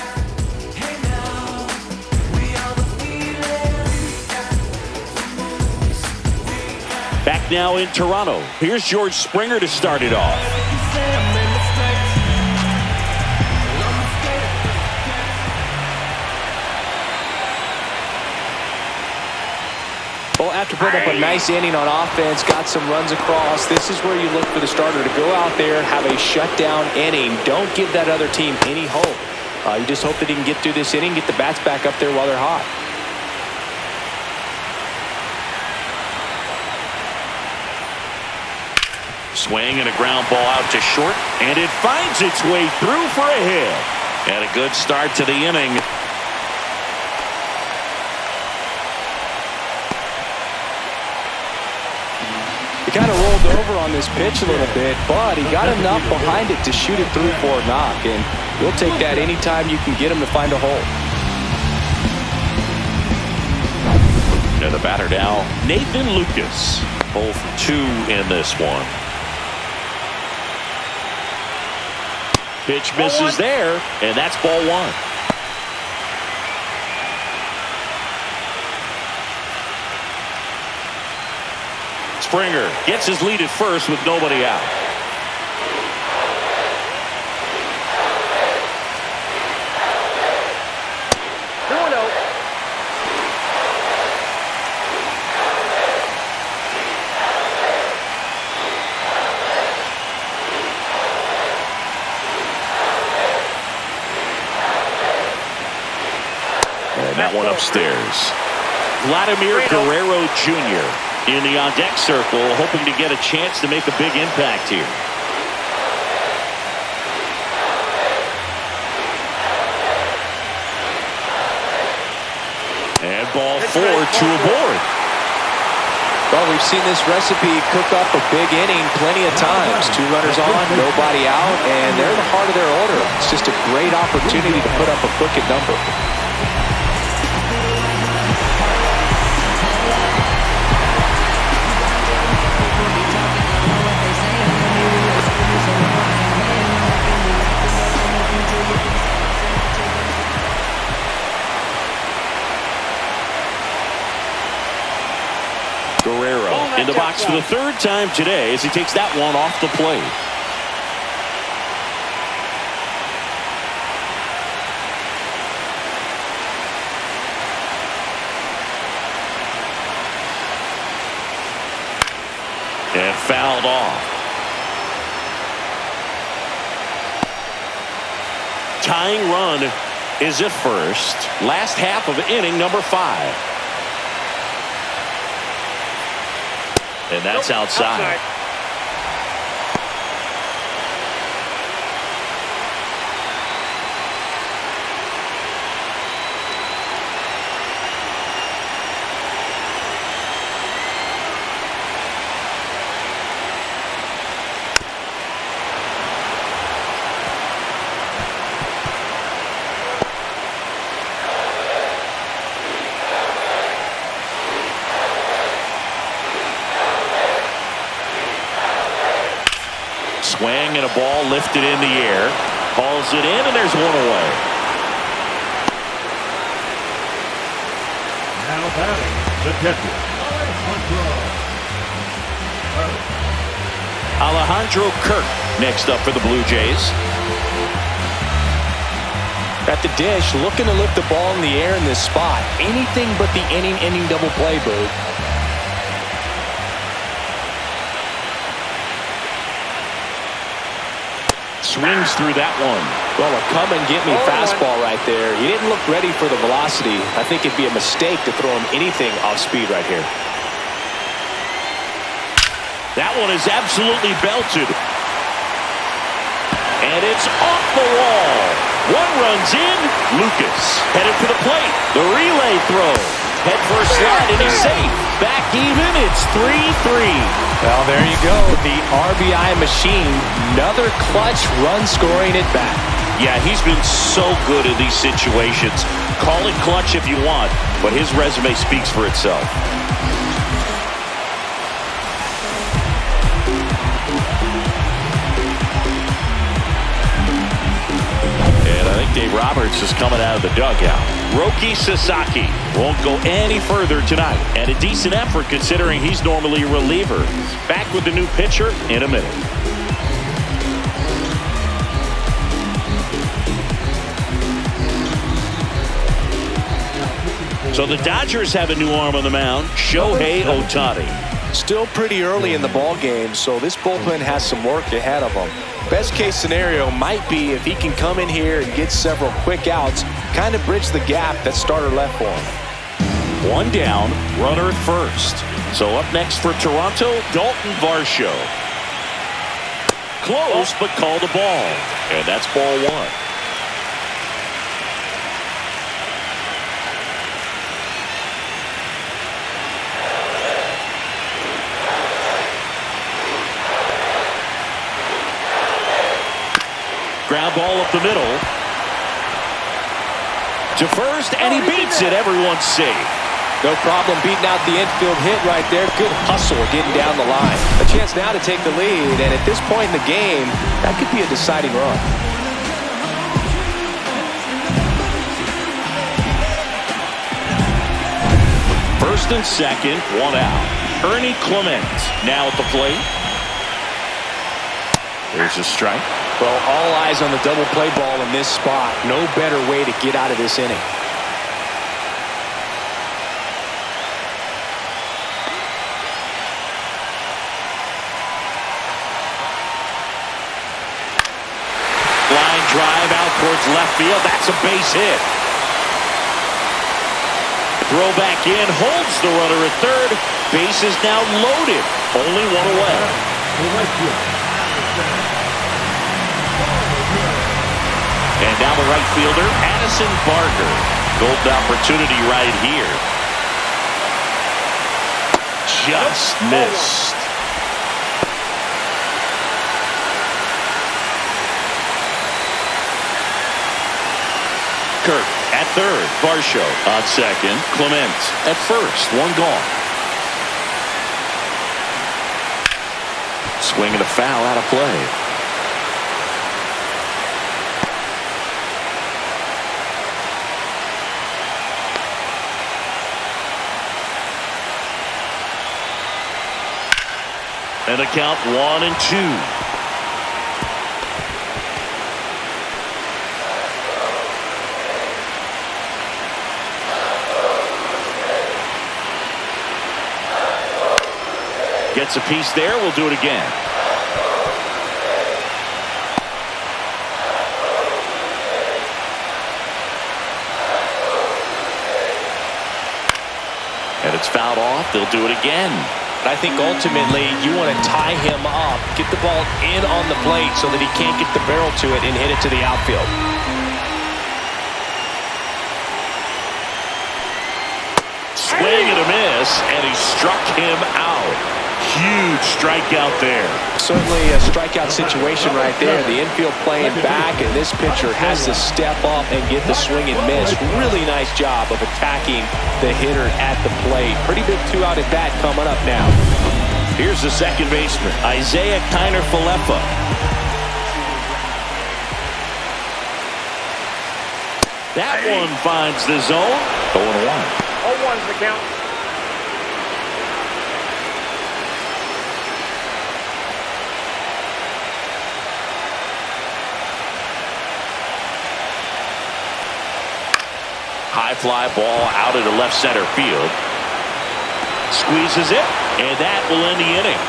Back now in Toronto. Here's George Springer to start it off. Well, after putting up a nice inning on offense, got some runs across, this is where you look for the starter to go out there, have a shutdown inning. Don't give that other team any hope. You just hope that he can get through this inning, get the bats back up there while they're hot. Swing and a ground ball out to short, and it finds its way through for a hit. And a good start to the inning. He kind of rolled over on this pitch a little bit, but he got enough behind it to shoot it through for a knock, and you'll take that anytime you can get him to find a hole. And the batter now, Nathan Lucas. 0 for 2 in this one. Pitch misses there, and that's ball 1. Springer gets his lead at first with nobody out. And that one upstairs. Vladimir Guerrero Jr. in the on-deck circle, hoping to get a chance to make a big impact here. And ball 4 to aboard. Well, we've seen this recipe cook up a big inning plenty of times. 2 runners on, nobody out, and they're in the heart of their order. It's just a great opportunity to put up a crooked number. Guerrero in the box for the 3rd time today as he takes that one off the plate. And fouled off. Tying run is at first. Last half of inning number 5. And that's outside. Swing and a ball lifted in the air. Hauls it in, and there's one away. Now batting, the catcher, Alejandro Kirk next up for the Blue Jays. At the dish, looking to lift the ball in the air in this spot. Anything but the inning double play, Bird. Swings through that one. Well, a come-and-get-me fastball right there. He didn't look ready for the velocity. I think it'd be a mistake to throw him anything off speed right here. That one is absolutely belted. And it's off the wall. One runs in. Lucas headed for the plate. The relay throw. Head first slide, and he's safe. Back even. It's 3-3. Well, there you go. The RBI machine. Another clutch run scoring at bat. Yeah, he's been so good in these situations. Call it clutch if you want, but his resume speaks for itself. And I think Dave Roberts is coming out of the dugout. Roki Sasaki won't go any further tonight. And a decent effort considering he's normally a reliever. Back with the new pitcher in a minute. So the Dodgers have a new arm on the mound, Shohei Ohtani. Still pretty early in the ball game, so this bullpen has some work ahead of them. Best case scenario might be if he can come in here and get several quick outs, kind of bridge the gap that starter left for him. One down, runner at first. So up next for Toronto, Dalton Varsho. Close, but called a ball. And that's ball one. Ground ball up the middle. To first, and he beats it. Everyone's safe. No problem beating out the infield hit right there. Good hustle getting down the line. A chance now to take the lead, and at this point in the game, that could be a deciding run. First and second, one out. Ernie Clement now at the plate. There's a strike. Well, all eyes on the double play ball in this spot. No better way to get out of this inning. Line drive out towards left field. That's a base hit. Throw back in, holds the runner at third. Base is now loaded. Only one away. And now the right fielder, Addison Barker. Golden opportunity right here. Just missed. Kirk at third. Varsho on second. Clement at first. One gone. Swing and a foul out of play. And a count 1-2. Gets a piece there. We'll do it again. And it's fouled off. They'll do it again. I think ultimately you want to tie him up, get the ball in on the plate so that he can't get the barrel to it and hit it to the outfield. Swing and a miss, and he struck him out. Huge strikeout there. Certainly a strikeout situation right there. The infield playing back, and this pitcher has to step up and get the swing and miss. Really nice job of attacking the hitter at the plate. Pretty big two-out at bat coming up now. Here's the second baseman, Isaiah Kiner-Falefa. That one finds the zone. 0-1. 0-1's the count. High fly ball out into left center field. Squeezes it, and that will end the inning.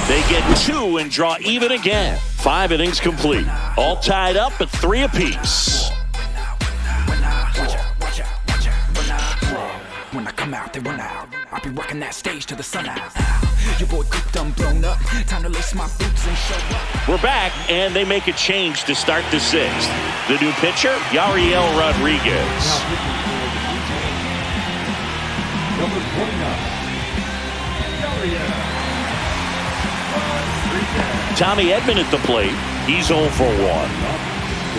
They get 2 and draw even again. 5 innings complete. All tied up at 3 apiece. When I come out, they run out. I'll be rocking that stage to the sun out. Your boy cooked, I'm blown up. Time to lace my boots and show up. We're back, and they make a change to start the 6th. The new pitcher, Yariel Rodriguez. Number 29. Tommy Edman at the plate. He's 0 for 1. The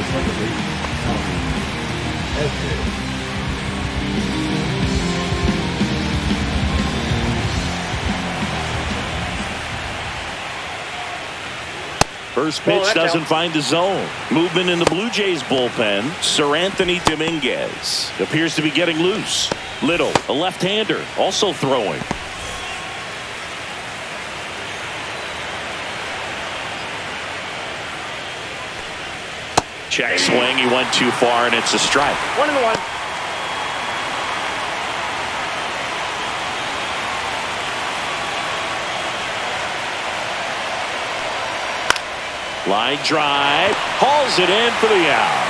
second baseman, Tommy Edman. First pitch doesn't find the zone. Movement in the Blue Jays bullpen. Sir Anthony Dominguez appears to be getting loose. Little, a left-hander, also throwing. Check swing. He went too far, and it's a strike. 1-1. Line drive. Hauls it in for the out.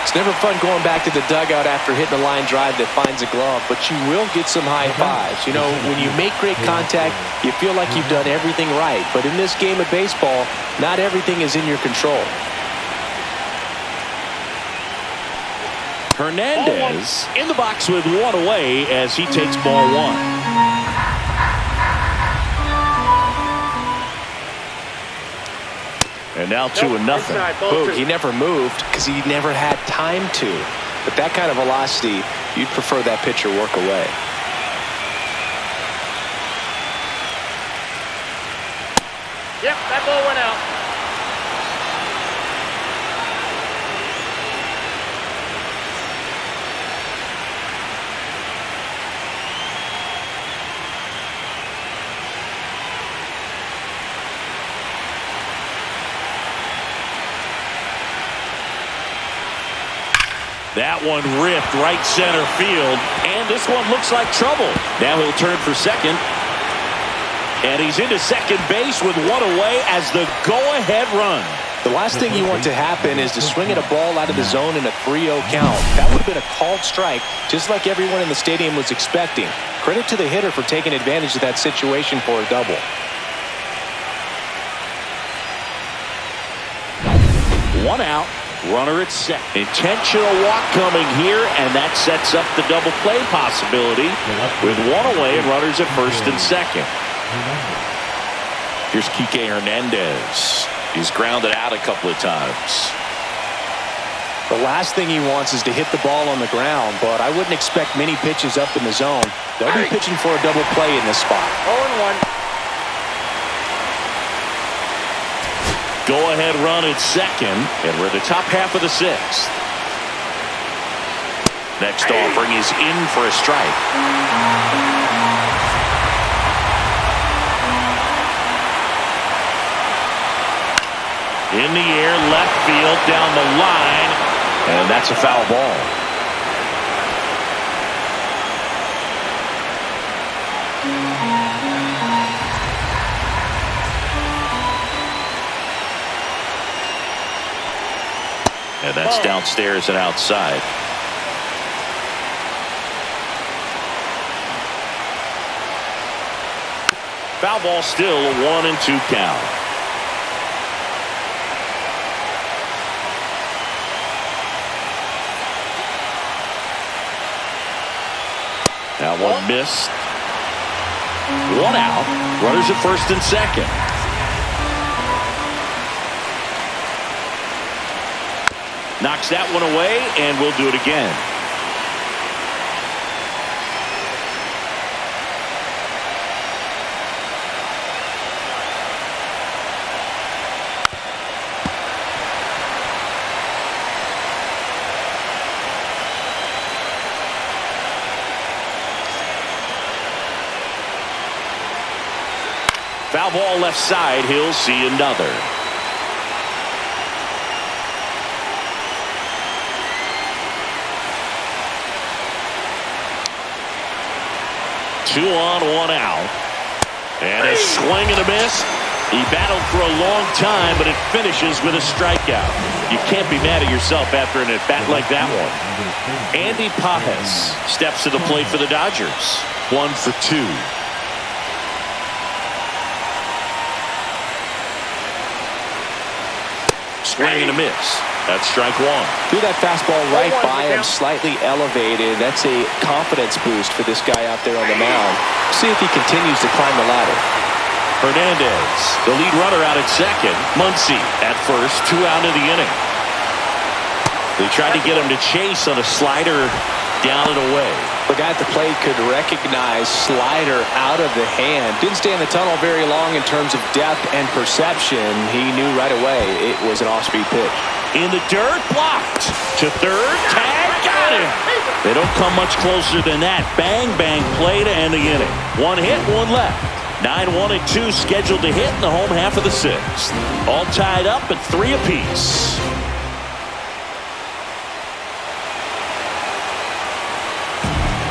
It's never fun going back to the dugout after hitting a line drive that finds a glove, but you will get some high fives. You know, when you make great contact, you feel like you've done everything right. But in this game of baseball, not everything is in your control. Hernandez in the box with one away as he takes ball one. And now 2-0. Boog, he never moved because he never had time to. But that kind of velocity, you'd prefer that pitcher work away. Yep, that ball went out. That one ripped right center field, and this one looks like trouble. Now he'll turn for second, and he's into second base with one away as the go-ahead run. The last thing you want to happen is to swing at a ball out of the zone in a 3-0 count. That would have been a called strike, just like everyone in the stadium was expecting. Credit to the hitter for taking advantage of that situation for a double. One out. Runner at second. Intentional walk coming here, and that sets up the double play possibility with one away and runners at first and second. Here's Kike Hernandez. He's grounded out a couple of times. The last thing he wants is to hit the ball on the ground, but I wouldn't expect many pitches up in the zone. They'll be pitching for a double play in this spot. 0-1. Go-ahead run at second, and we're at the top half of the sixth. Next offering is in for a strike. In the air, left field, down the line, and that's a foul ball. And that's downstairs and outside. Foul ball still, a 1-2 count. That one missed. One out. Runners at first and second. Knocks that one away, and we'll do it again. Foul ball left side. He'll see another. Two on, one out. And a swing and a miss. He battled for a long time, but it finishes with a strikeout. You can't be mad at yourself after an at-bat like that one. Andy Pajes steps to the plate for the Dodgers. 1 for 2. Swing and a miss. That's strike one. Threw that fastball right by him, slightly elevated. That's a confidence boost for this guy out there on the mound. See if he continues to climb the ladder. Hernandez, the lead runner out at second. Muncy at first, 2 out of the inning. They tried to get him to chase on a slider down and away. The guy at the plate could recognize slider out of the hand. Didn't stay in the tunnel very long in terms of depth and perception. He knew right away it was an off-speed pitch. In the dirt, blocked. To third, tag, got him. They don't come much closer than that. Bang, bang play to end the inning. One hit, one left. 9-1 and 2 scheduled to hit in the home half of the sixth. All tied up at 3 apiece.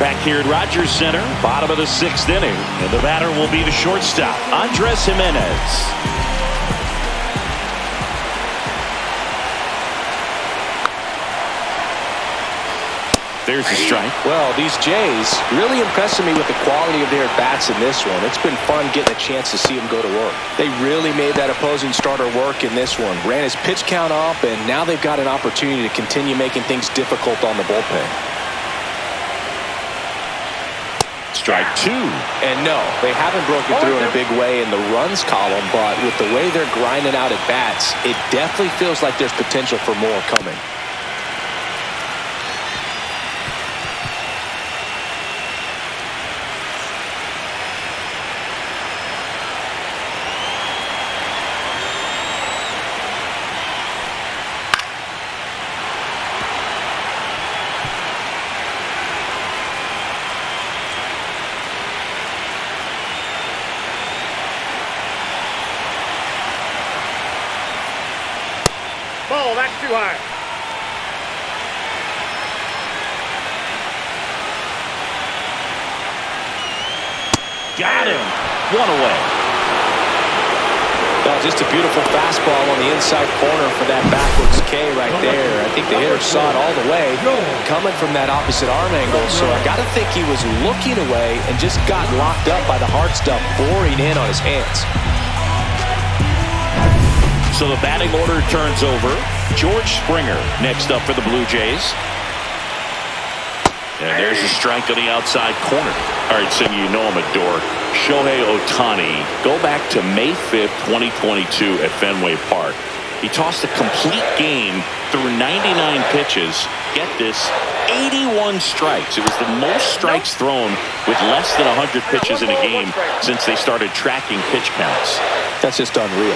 Back here at Rogers Center, bottom of the 6th inning, and the batter will be the shortstop, Andres Gimenez. There's a strike. Well, these Jays really impressing me with the quality of their bats in this one. It's been fun getting a chance to see them go to work. They really made that opposing starter work in this one. Ran his pitch count up, and now they've got an opportunity to continue making things difficult on the bullpen. Strike 2. And no, they haven't broken through in a big way in the runs column, but with the way they're grinding out at bats, it definitely feels like there's potential for more coming. Ball, that's too high. Got him. One away. Oh, just a beautiful fastball on the inside corner for that backwards K right there. I think the hitter saw it all the way coming from that opposite arm angle, so I got to think he was looking away and just got locked up by the hard stuff boring in on his hands. So the batting order turns over. George Springer next up for the Blue Jays. And there's a strike on the outside corner. All right, so you know I'm a dork. Shohei Ohtani, go back to May 5th, 2022 at Fenway Park. He tossed a complete game through 99 pitches. Get this, 81 strikes. It was the most strikes thrown with less than 100 pitches in a game since they started tracking pitch counts. That's just unreal.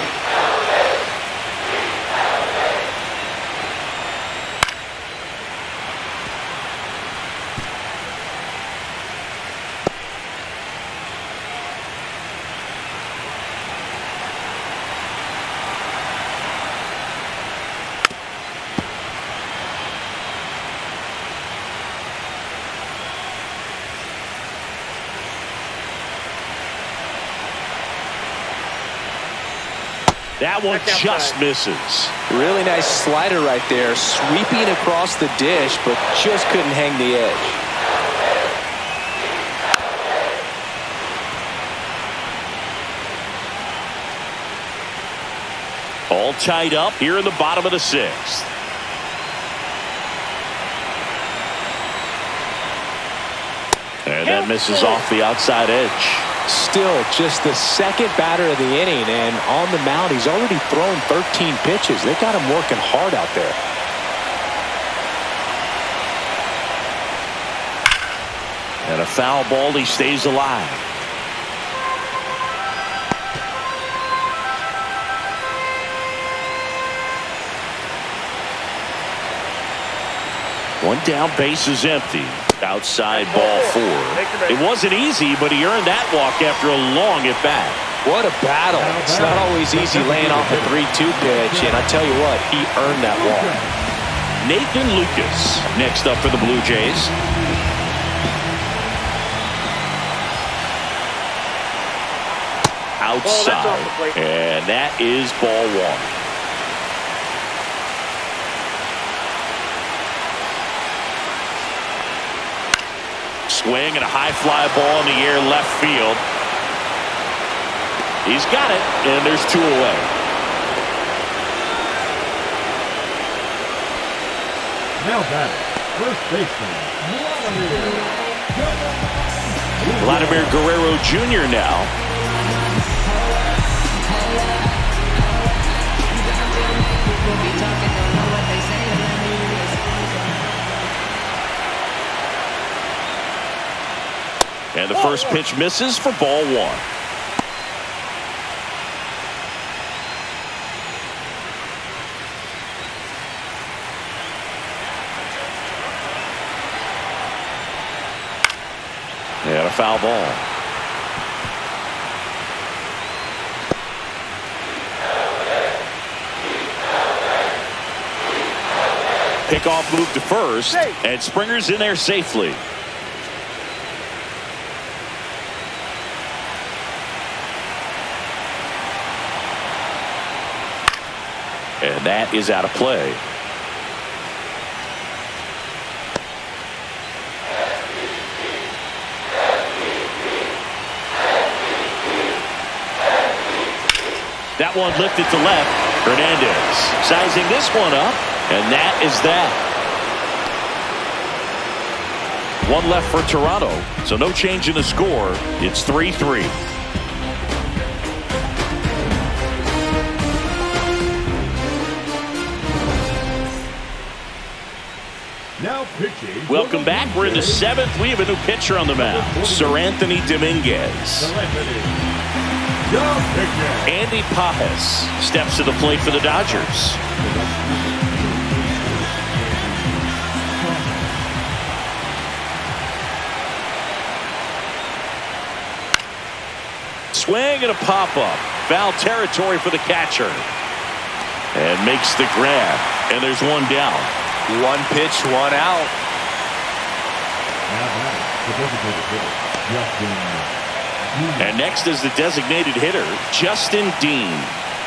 That one just misses. Really nice slider right there, sweeping across the dish, but just couldn't hang the edge. All tied up here in the bottom of the 6th. And that misses off the outside edge. Still just the second batter of the inning, and on the mound he's already thrown 13 pitches. They've got him working hard out there. And a foul ball, he stays alive. One down, base is empty. Outside ball 4. It wasn't easy, but he earned that walk after a long at bat. What a battle. It's not always easy laying off a 3-2 pitch, and I tell you what, he earned that walk. Nathan Lucas next up for the Blue Jays. Outside, and that is ball 1. Swing and a high fly ball in the air left field. He's got it, and there's 2 away. Now batting, first baseman, Vladimir Guerrero Jr. now. And the first pitch misses for ball 1. And a foul ball. Pickoff move to first, and Springer's in there safely. And that is out of play. That one lifted to left. Hernandez sizing this one up, and that is that. One left for Toronto, so no change in the score. It's 3-3. Now pitching. Welcome back. We're in the 7th. We have a new pitcher on the mound, Sir Anthony Dominguez. Andy Pajes steps to the plate for the Dodgers. Swing and a pop-up. Foul territory for the catcher. And makes the grab. And there's one down. One pitch, one out. And next is the designated hitter, Justin Dean.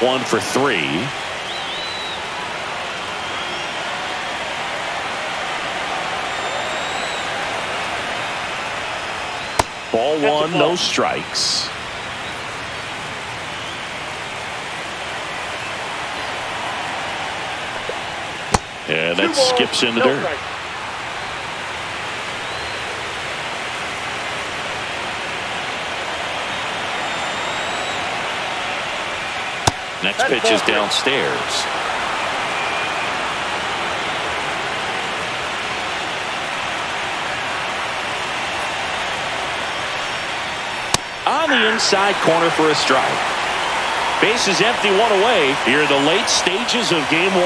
1 for 3. Ball 1, no strikes. And that skips in the dirt. Next pitch is downstairs. On the inside corner for a strike. Base is empty, one away. Here are the late stages of game 1.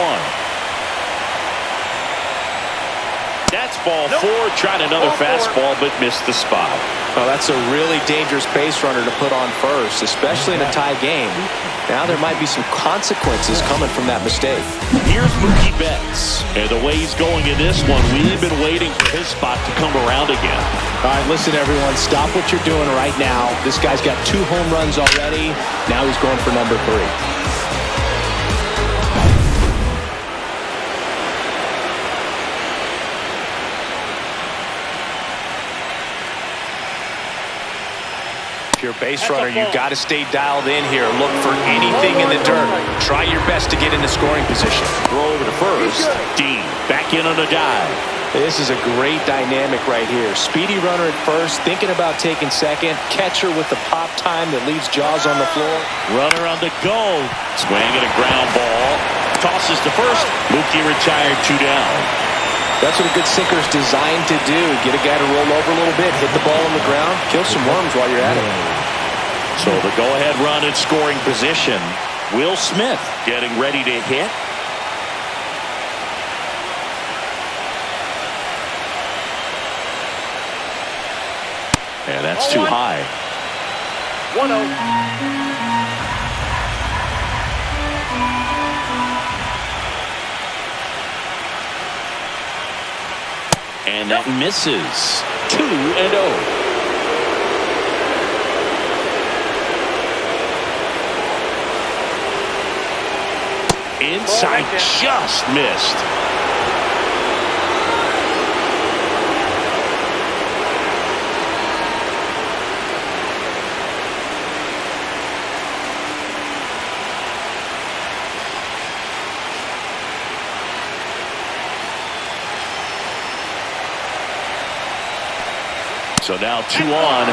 That's ball 4. Tried another fastball, but missed the spot. Well, that's a really dangerous base runner to put on first, especially in a tie game. Now there might be some consequences coming from that mistake. Here's Mookie Betts. And the way he's going in this one, we've been waiting for his spot to come around again. All right, listen, everyone. Stop what you're doing right now. This guy's got 2 home runs already. Now he's going for number 3. You're a base runner, you got to stay dialed in here. Look for anything in the dirt. Try your best to get into scoring position. Throw over to first. Dean back in on a dive. This is a great dynamic right here. Speedy runner at first, thinking about taking second. Catcher with the pop time that leaves Jaws on the floor. Runner on the go. Swing and a ground ball. Tosses to first. Mookie retired, 2 down. That's what a good sinker is designed to do. Get a guy to roll over a little bit, hit the ball on the ground, kill some worms while you're at it. So the go-ahead run in scoring position. Will Smith getting ready to hit. And that's too high. 1-0. And that misses. 2-0. Inside, just missed. So now 2 on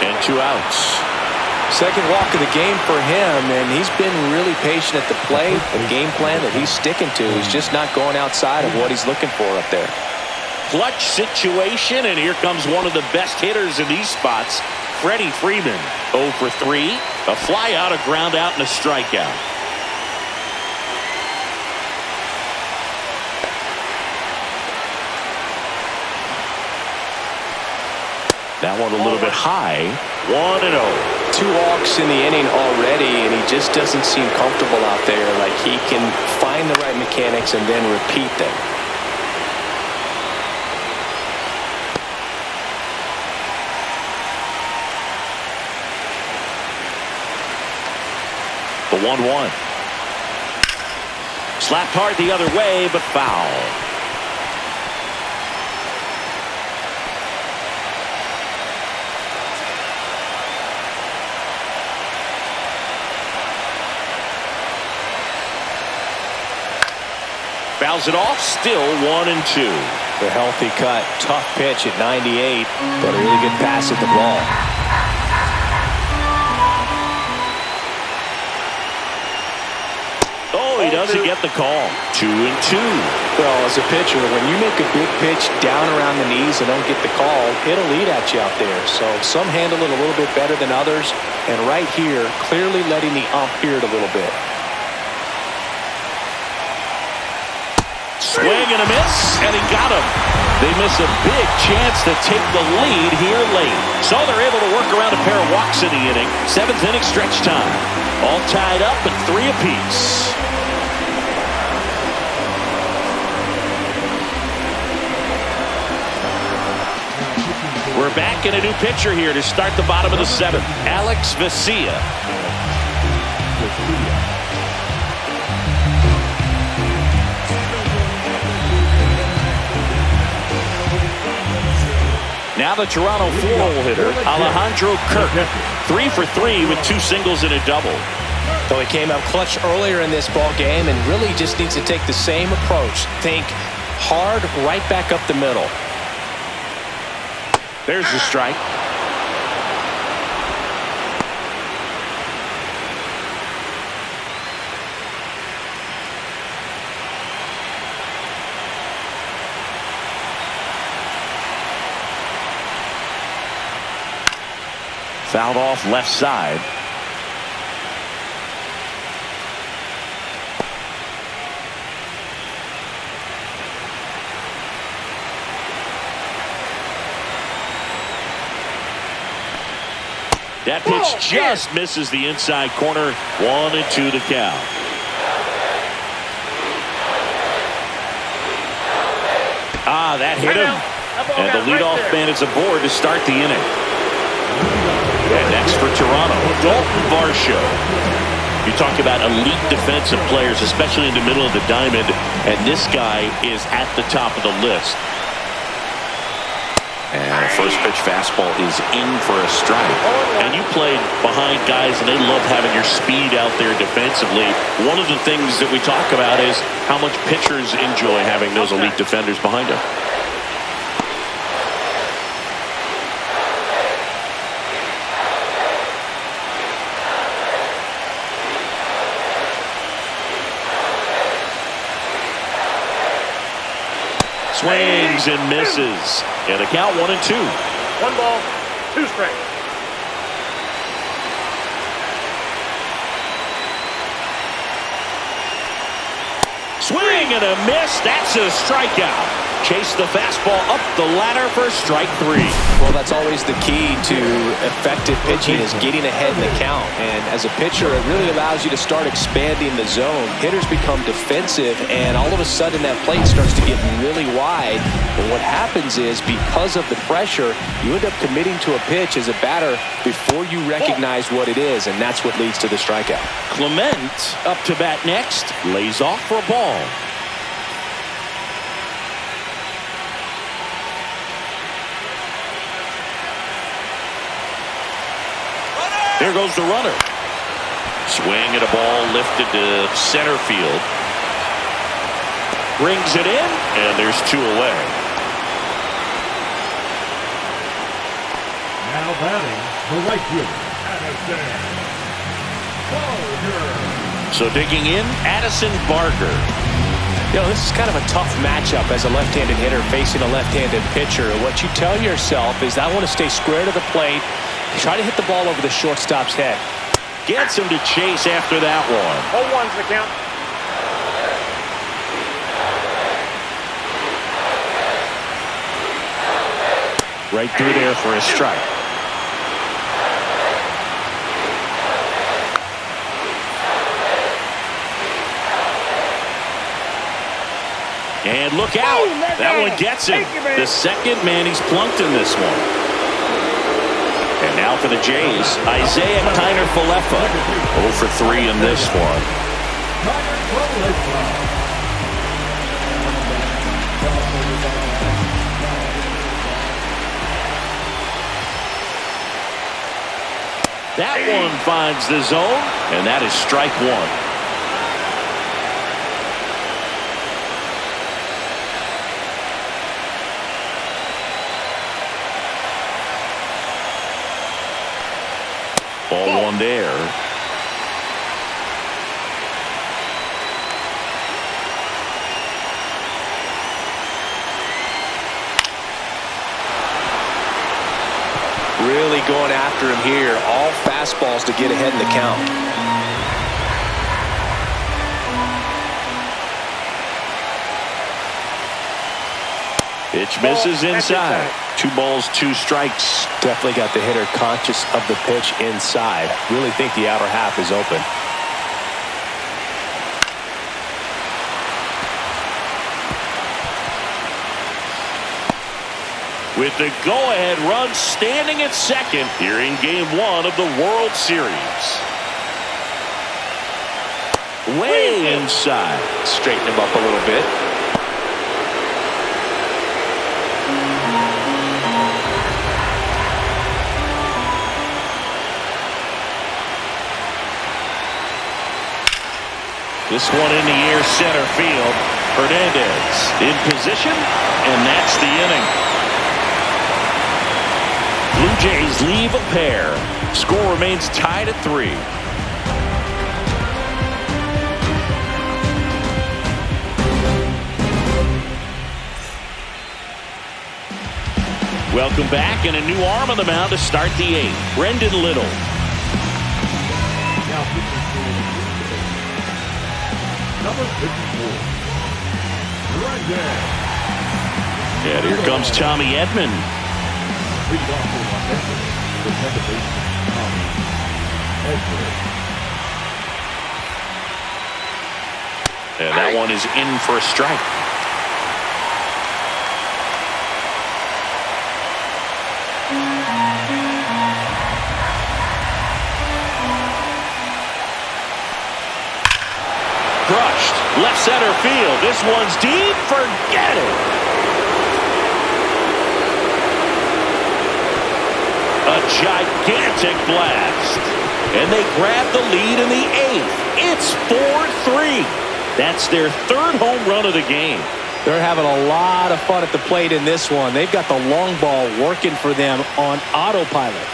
and 2 outs. Second walk of the game for him, and he's been really patient at the plate. A game plan that he's sticking to. He's just not going outside of what he's looking for up there. Clutch situation, and here comes one of the best hitters in these spots, Freddie Freeman. 0 for 3, a fly out, a ground out, and a strikeout. That one a little bit high. 1-0. 2 walks in the inning already, and he just doesn't seem comfortable out there. Like he can find the right mechanics and then repeat them. The 1-1. Slapped hard the other way, but foul. Fouls it off, still 1-2. The healthy cut, tough pitch at 98, but a really good pass at the ball. Oh, he doesn't get the call. 2-2. Well, as a pitcher, when you make a big pitch down around the knees and don't get the call, it'll eat at you out there. So some handle it a little bit better than others. And right here, clearly letting the ump hear it a little bit. Swing and a miss, and he got him. They miss a big chance to take the lead here late. So they're able to work around a pair of walks in the inning. 7th inning stretch time. All tied up at 3 apiece. We're back in a new pitcher here to start the bottom of the 7th. Alex Vesia. Now the Toronto 4-hole hitter, Alejandro Kirk. 3 for 3 with 2 singles and a double. So he came out clutch earlier in this ball game and really just needs to take the same approach. Think hard right back up the middle. There's the strike. Fouled off left side. That pitch just misses the inside corner. 1-2 the count. That hit him. And the leadoff man is aboard to start the inning. And next for Toronto, Dalton Varsho. You talk about elite defensive players, especially in the middle of the diamond, and this guy is at the top of the list. And the first pitch fastball is in for a strike. And you played behind guys, and they love having your speed out there defensively. One of the things that we talk about is how much pitchers enjoy having those elite defenders behind them. Swings and misses. And the count 1-2. 1 ball, 2 strikes. Swing and a miss. That's a strikeout. Chase the fastball up the ladder for strike 3. Well, that's always the key to effective pitching is getting ahead in the count. And as a pitcher, it really allows you to start expanding the zone. Hitters become defensive, and all of a sudden that plate starts to get really wide. And what happens is because of the pressure, you end up committing to a pitch as a batter before you recognize what it is, and that's what leads to the strikeout. Clement up to bat next. Lays off for a ball. There goes the runner. Swing at a ball lifted to center field. Brings it in, and there's 2 away. Now batting, the right fielder, Addison Barger. So digging in, Addison Barger. You know, this is kind of a tough matchup as a left-handed hitter facing a left-handed pitcher. What you tell yourself is, I want to stay square to the plate, try to hit the ball over the shortstop's head. Gets him to chase after that one. 0-1's the count. Right through there for a strike. And look out. That one gets him. The second man he's plunked in this one. And now for the Jays, Isaiah Kiner-Falefa. 0 for 3 in this one. That one finds the zone, and that is strike 1. there. Really going after him here. All fastballs to get ahead in the count. Pitch misses inside. 2 balls, 2 strikes. Definitely got the hitter conscious of the pitch inside. Really think the outer half is open. With the go-ahead run standing at second here in Game 1 of the World Series. Way inside. Straighten him up a little bit. This one in the air, center field. Hernandez in position, and that's the inning. Blue Jays leave a pair. Score remains tied at 3. Welcome back, and a new arm on the mound to start the 8th. Brendan Little. Now pitching for number 54. Right there. And here comes Tommy Edman. Lead off for Los Angeles, the second baseman, Tommy Edman. And that one is in for a strike. Crushed. Left center field. This one's deep. Forget it. A gigantic blast. And they grab the lead in the 8th. It's 4-3. That's their 3rd home run of the game. They're having a lot of fun at the plate in this one. They've got the long ball working for them on autopilot.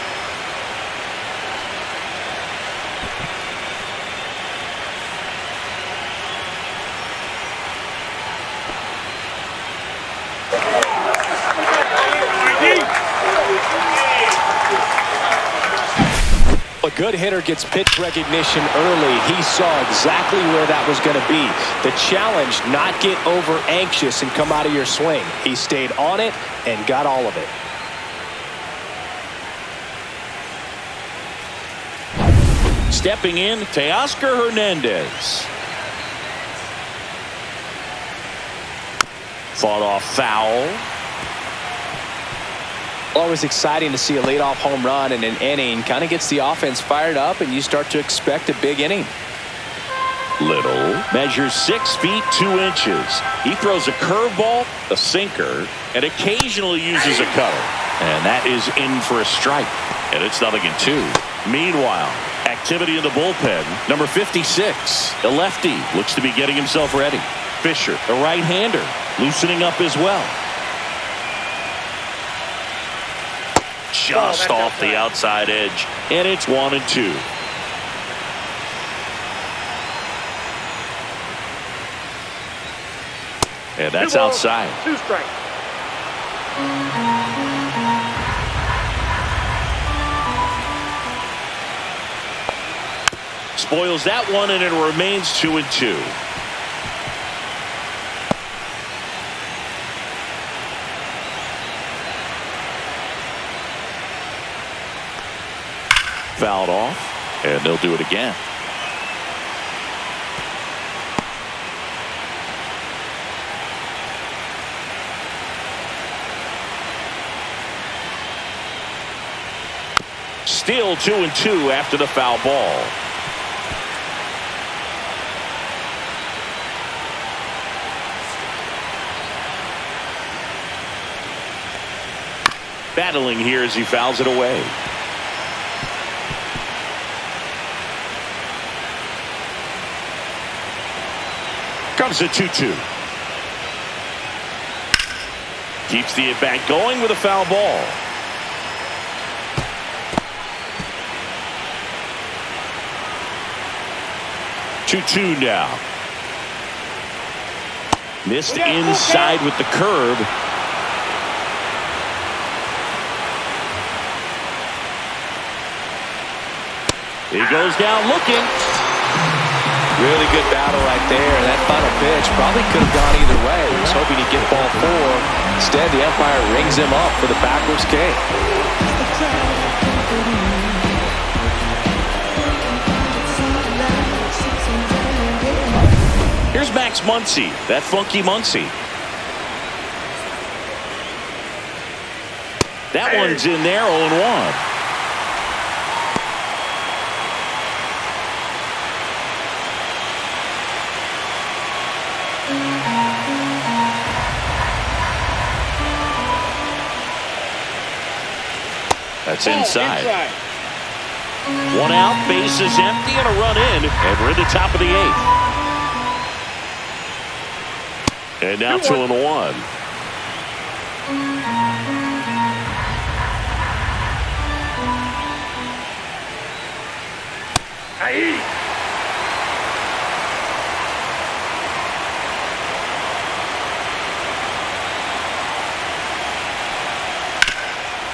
A good hitter gets pitch recognition early. He saw exactly where that was going to be. The challenge, not get over anxious and come out of your swing. He stayed on it and got all of it. Stepping in, Teoscar Hernandez. Fought off foul. Always exciting to see a leadoff home run in an inning. Kind of gets the offense fired up, and you start to expect a big inning. Little measures 6 feet 2 inches. He throws a curveball, a sinker, and occasionally uses a cutter. And that is in for a strike. And it's 0-2. Meanwhile, activity in the bullpen. Number 56, the lefty, looks to be getting himself ready. Fisher, the right-hander, loosening up as well. Just off the outside edge, and it's 1-2. And that's 2 balls, outside. 2 strikes. Spoils that one, and it remains 2-2. Fouled off, and they'll do it again. Still 2-2 after the foul ball. Battling here as he fouls it away. Comes a 2-2. Keeps the at-bat going with a foul ball. 2-2 now. Missed inside with the curve. He goes down looking. Really good battle right there. That final pitch probably could have gone either way. He was hoping he'd get ball 4. Instead, the umpire rings him up for the backwards K. Here's Max Muncy, that funky Muncy. That one's in there, 0-1. That's inside. One out, base is empty, and a run in, and we're at the top of the 8th. And now 2-1.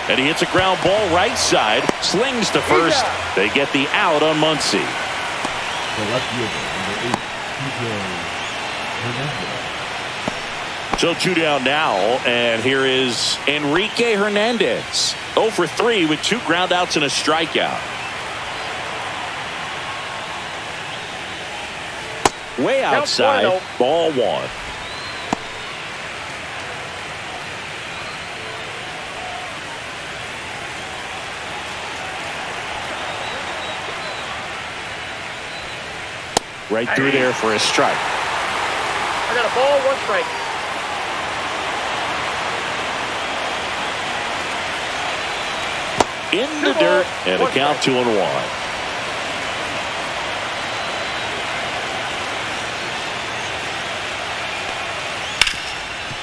And he hits a ground ball right side, slings to first. They get the out on Muncy. The left fielder, number 8, Hernandez. So 2 down now, and here is Enrique Hernandez. 0 for 3 with 2 groundouts and a strikeout. Way outside, ball 1. Right through there for a strike. I got a ball, 1 strike. In the dirt, and a count 2-1.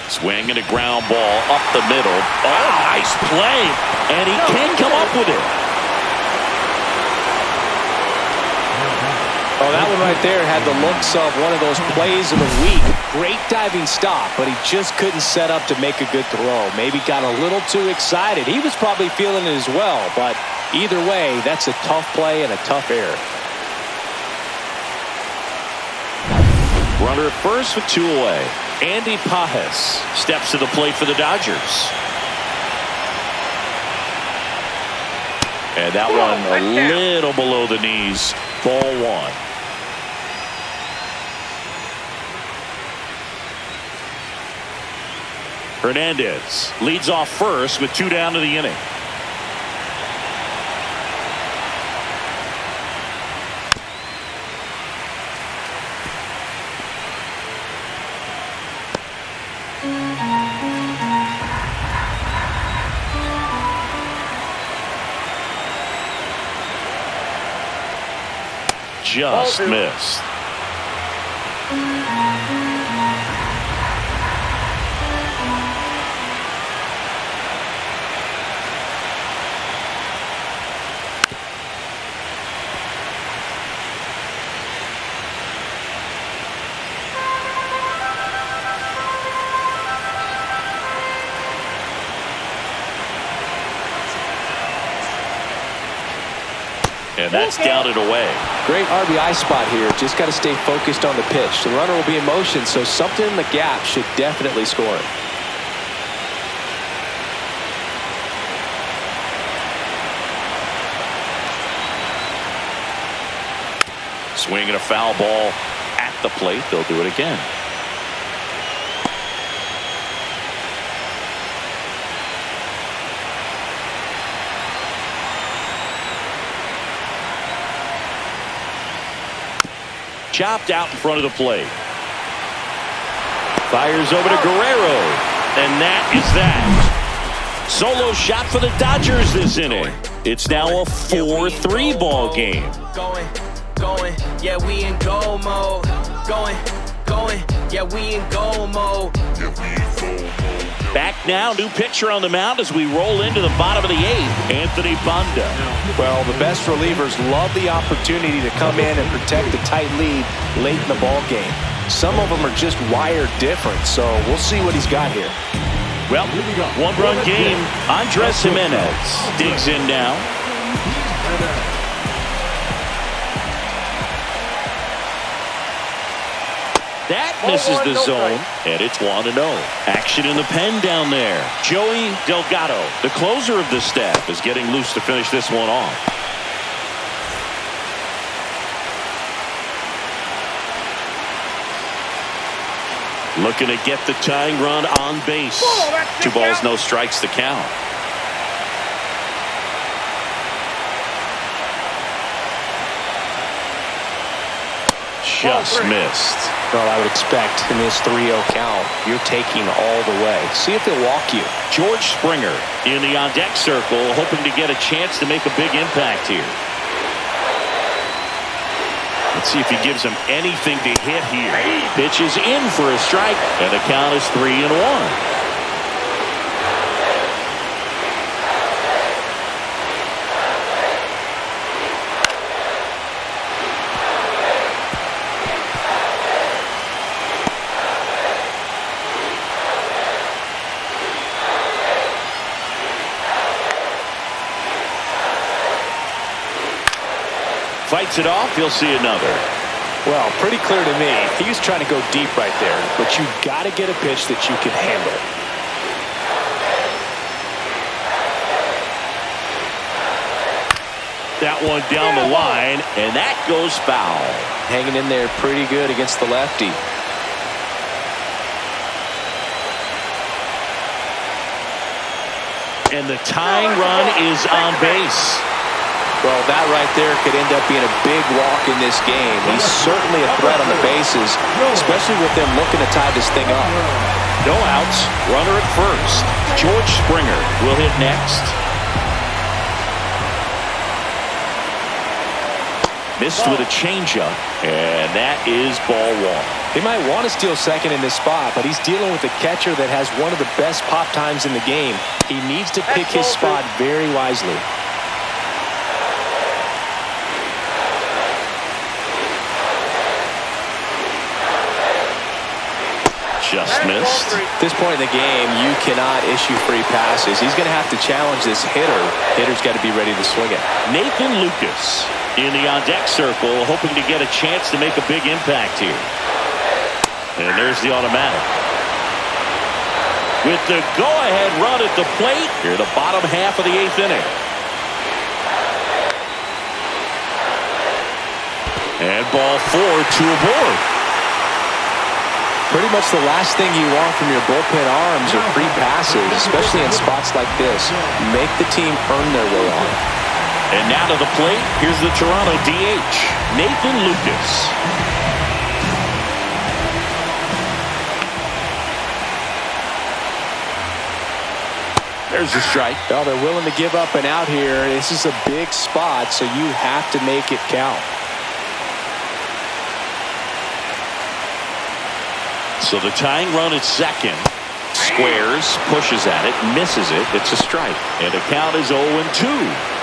Swing and a ground ball up the middle. Oh, nice play. And he can't come up with it. Oh, that one right there had the looks of one of those plays of the week. Great diving stop, but he just couldn't set up to make a good throw. Maybe got a little too excited. He was probably feeling it as well, but either way, that's a tough play and a tough error. Runner at first with 2 away. Andy Pajes steps to the plate for the Dodgers. And that one a little below the knees. Ball 1. Hernandez leads off first with 2 down to the inning. Just missed. And that's down and away. Great RBI spot here. Just got to stay focused on the pitch. The runner will be in motion, so something in the gap should definitely score it. Swinging a foul ball at the plate. They'll do it again. Chopped out in front of the plate. Fires over to Guerrero. And that is that. Solo shot for the Dodgers this inning. It's now a 4-3 ball game. Going, yeah, we in go mode. Going, going. Yeah, we in goal mode. Back now, new pitcher on the mound as we roll into the bottom of the 8th, Anthony Banda. Well, the best relievers love the opportunity to come in and protect the tight lead late in the ball game. Some of them are just wired different, so we'll see what he's got here. Well, one-run game. Andres Jimenez digs in now. That misses the zone, and it's 1-0. Action in the pen down there. Joey Delgado, the closer of the staff, is getting loose to finish this one off. Looking to get the tying run on base. 2 balls, no strikes to count. Just missed. Well, I would expect in this 3-0 count, you're taking all the way. See if he'll walk you. George Springer in the on-deck circle, hoping to get a chance to make a big impact here. Let's see if he gives him anything to hit here. Pitches in for a strike, and the count is 3-1. Fights it off. He'll see another. Well, pretty clear to me. He was trying to go deep right there, but you got to get a pitch that you can handle. That one down the line, and that goes foul. Hanging in there pretty good against the lefty. And the tying run is on base. Well, that right there could end up being a big walk in this game. He's certainly a threat on the bases, especially with them looking to tie this thing up. No outs, runner at first. George Springer will hit next. Missed with a changeup, and that is ball 1. He might want to steal second in this spot, but he's dealing with a catcher that has one of the best pop times in the game. He needs to pick his spot very wisely. Just missed. At this point in the game, you cannot issue free passes. He's going to have to challenge this hitter. Hitter's got to be ready to swing it. Nathan Lucas in the on-deck circle, hoping to get a chance to make a big impact here. And there's the automatic. With the go-ahead run at the plate, here the bottom half of the 8th inning. And ball 4, 2 aboard. Pretty much the last thing you want from your bullpen arms are free passes, especially in spots like this. Make the team earn their way on it. And now to the plate, here's the Toronto DH, Nathan Lucas. There's the strike. Well, they're willing to give up and out here. This is a big spot, so you have to make it count. So the tying run at second. Squares, pushes at it, misses it. It's a strike. And the count is 0-2.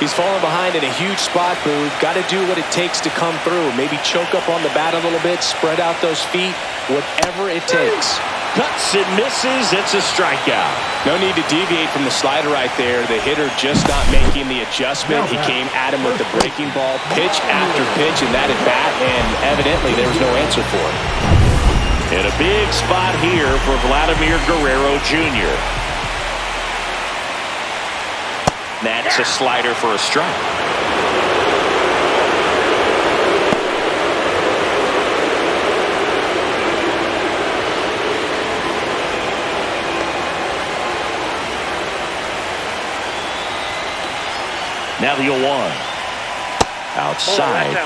He's falling behind in a huge spot, Boo. Got to do what it takes to come through. Maybe choke up on the bat a little bit, spread out those feet, whatever it takes. Cuts and misses. It's a strikeout. No need to deviate from the slider right there. The hitter just not making the adjustment. He came at him with the breaking ball, pitch after pitch, and that at bat, and evidently there was no answer for it. And a big spot here for Vladimir Guerrero Jr. That's a slider for a strike. Now the 0-1. Outside.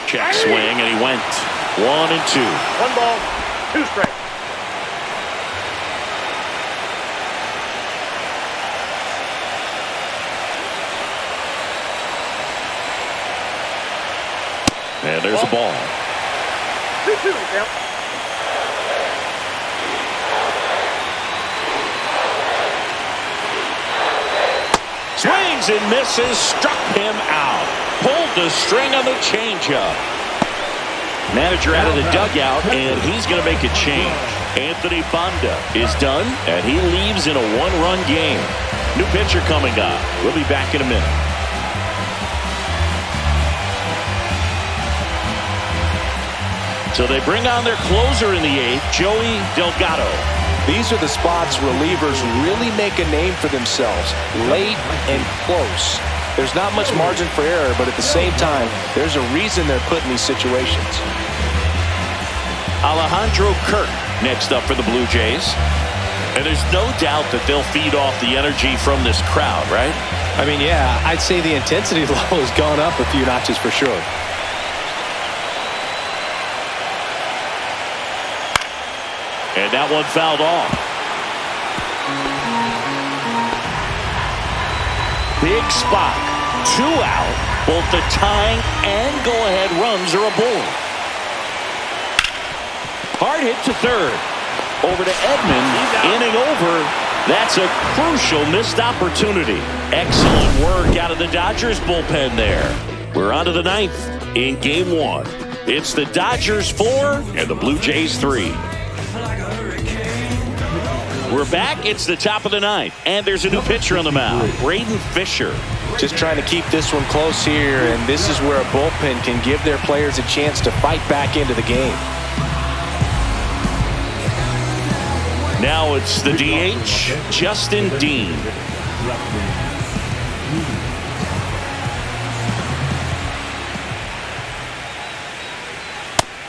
Check swing, and he went 1-2. 1 ball, 2 strikes. And there's the ball. 2-2 count. Swings and misses, struck him out. Pulled the string on the changeup. Manager out of the dugout, and he's going to make a change. Anthony Banda is done, and he leaves in a one-run game. New pitcher coming up. We'll be back in a minute. So they bring on their closer in the 8th, Joey Delgado. These are the spots relievers really make a name for themselves, late and close. There's not much margin for error, but at the same time, there's a reason they're put in these situations. Alejandro Kirk next up for the Blue Jays. And there's no doubt that they'll feed off the energy from this crowd, right? I mean, yeah, I'd say the intensity level has gone up a few notches for sure. And that one fouled off. Big spot. 2 out. Both the tying and go-ahead runs are aboard. Hard hit to third. Over to Edman. Inning over. That's a crucial missed opportunity. Excellent work out of the Dodgers bullpen there. We're on to the 9th in Game 1. It's the Dodgers 4 and the Blue Jays 3. We're back. It's the top of the 9th, and there's a new pitcher on the mound, Braden Fisher. Just trying to keep this one close here, and this is where a bullpen can give their players a chance to fight back into the game. Now it's the DH, Justin Dean.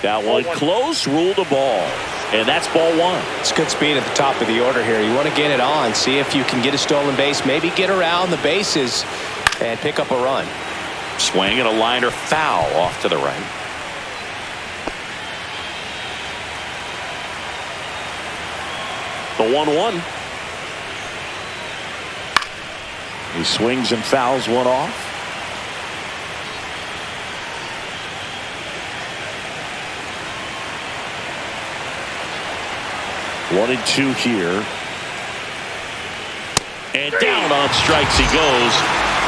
That one close, ruled a ball. And that's ball 1. It's good speed at the top of the order here. You want to get it on, see if you can get a stolen base, maybe get around the bases and pick up a run. Swing and a liner foul off to the right. The 1-1. He swings and fouls one off. 1-2 here. And down on strikes he goes.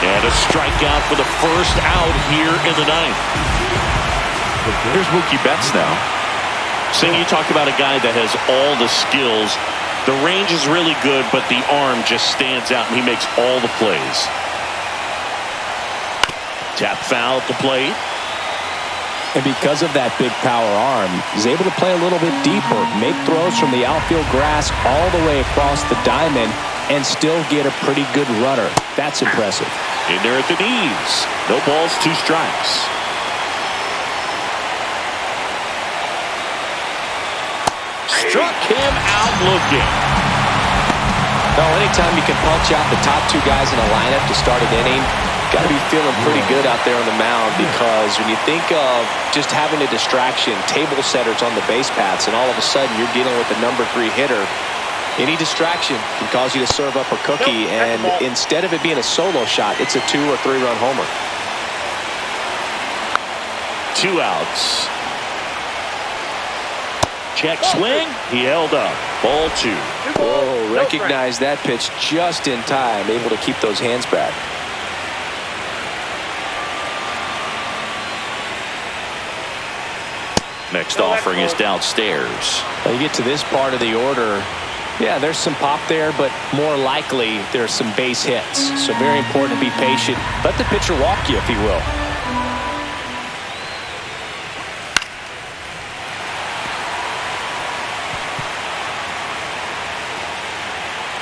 And a strikeout for the first out here in the 9th. Here's Mookie Betts now. Sing, you talk about a guy that has all the skills. The range is really good, but the arm just stands out, and he makes all the plays. Tap foul at the plate. And because of that big power arm, he's able to play a little bit deeper, make throws from the outfield grass all the way across the diamond, and still get a pretty good runner. That's impressive. In there at the knees. No balls, 2 strikes. Struck him out looking. No, anytime you can punch out the top 2 guys in a lineup to start an inning, got to be feeling pretty good out there on the mound, because when you think of just having a distraction, table setters on the base paths, and all of a sudden you're dealing with the number 3 hitter, any distraction can cause you to serve up a cookie, and instead of it being a solo shot, it's a 2 or 3 run homer. 2 outs. Check swing. He held up. Ball 2. Whoa, recognize that pitch just in time, able to keep those hands back. Next offering is downstairs. When you get to this part of the order, yeah, there's some pop there, but more likely there's some base hits. So very important to be patient. Let the pitcher walk you, if he will.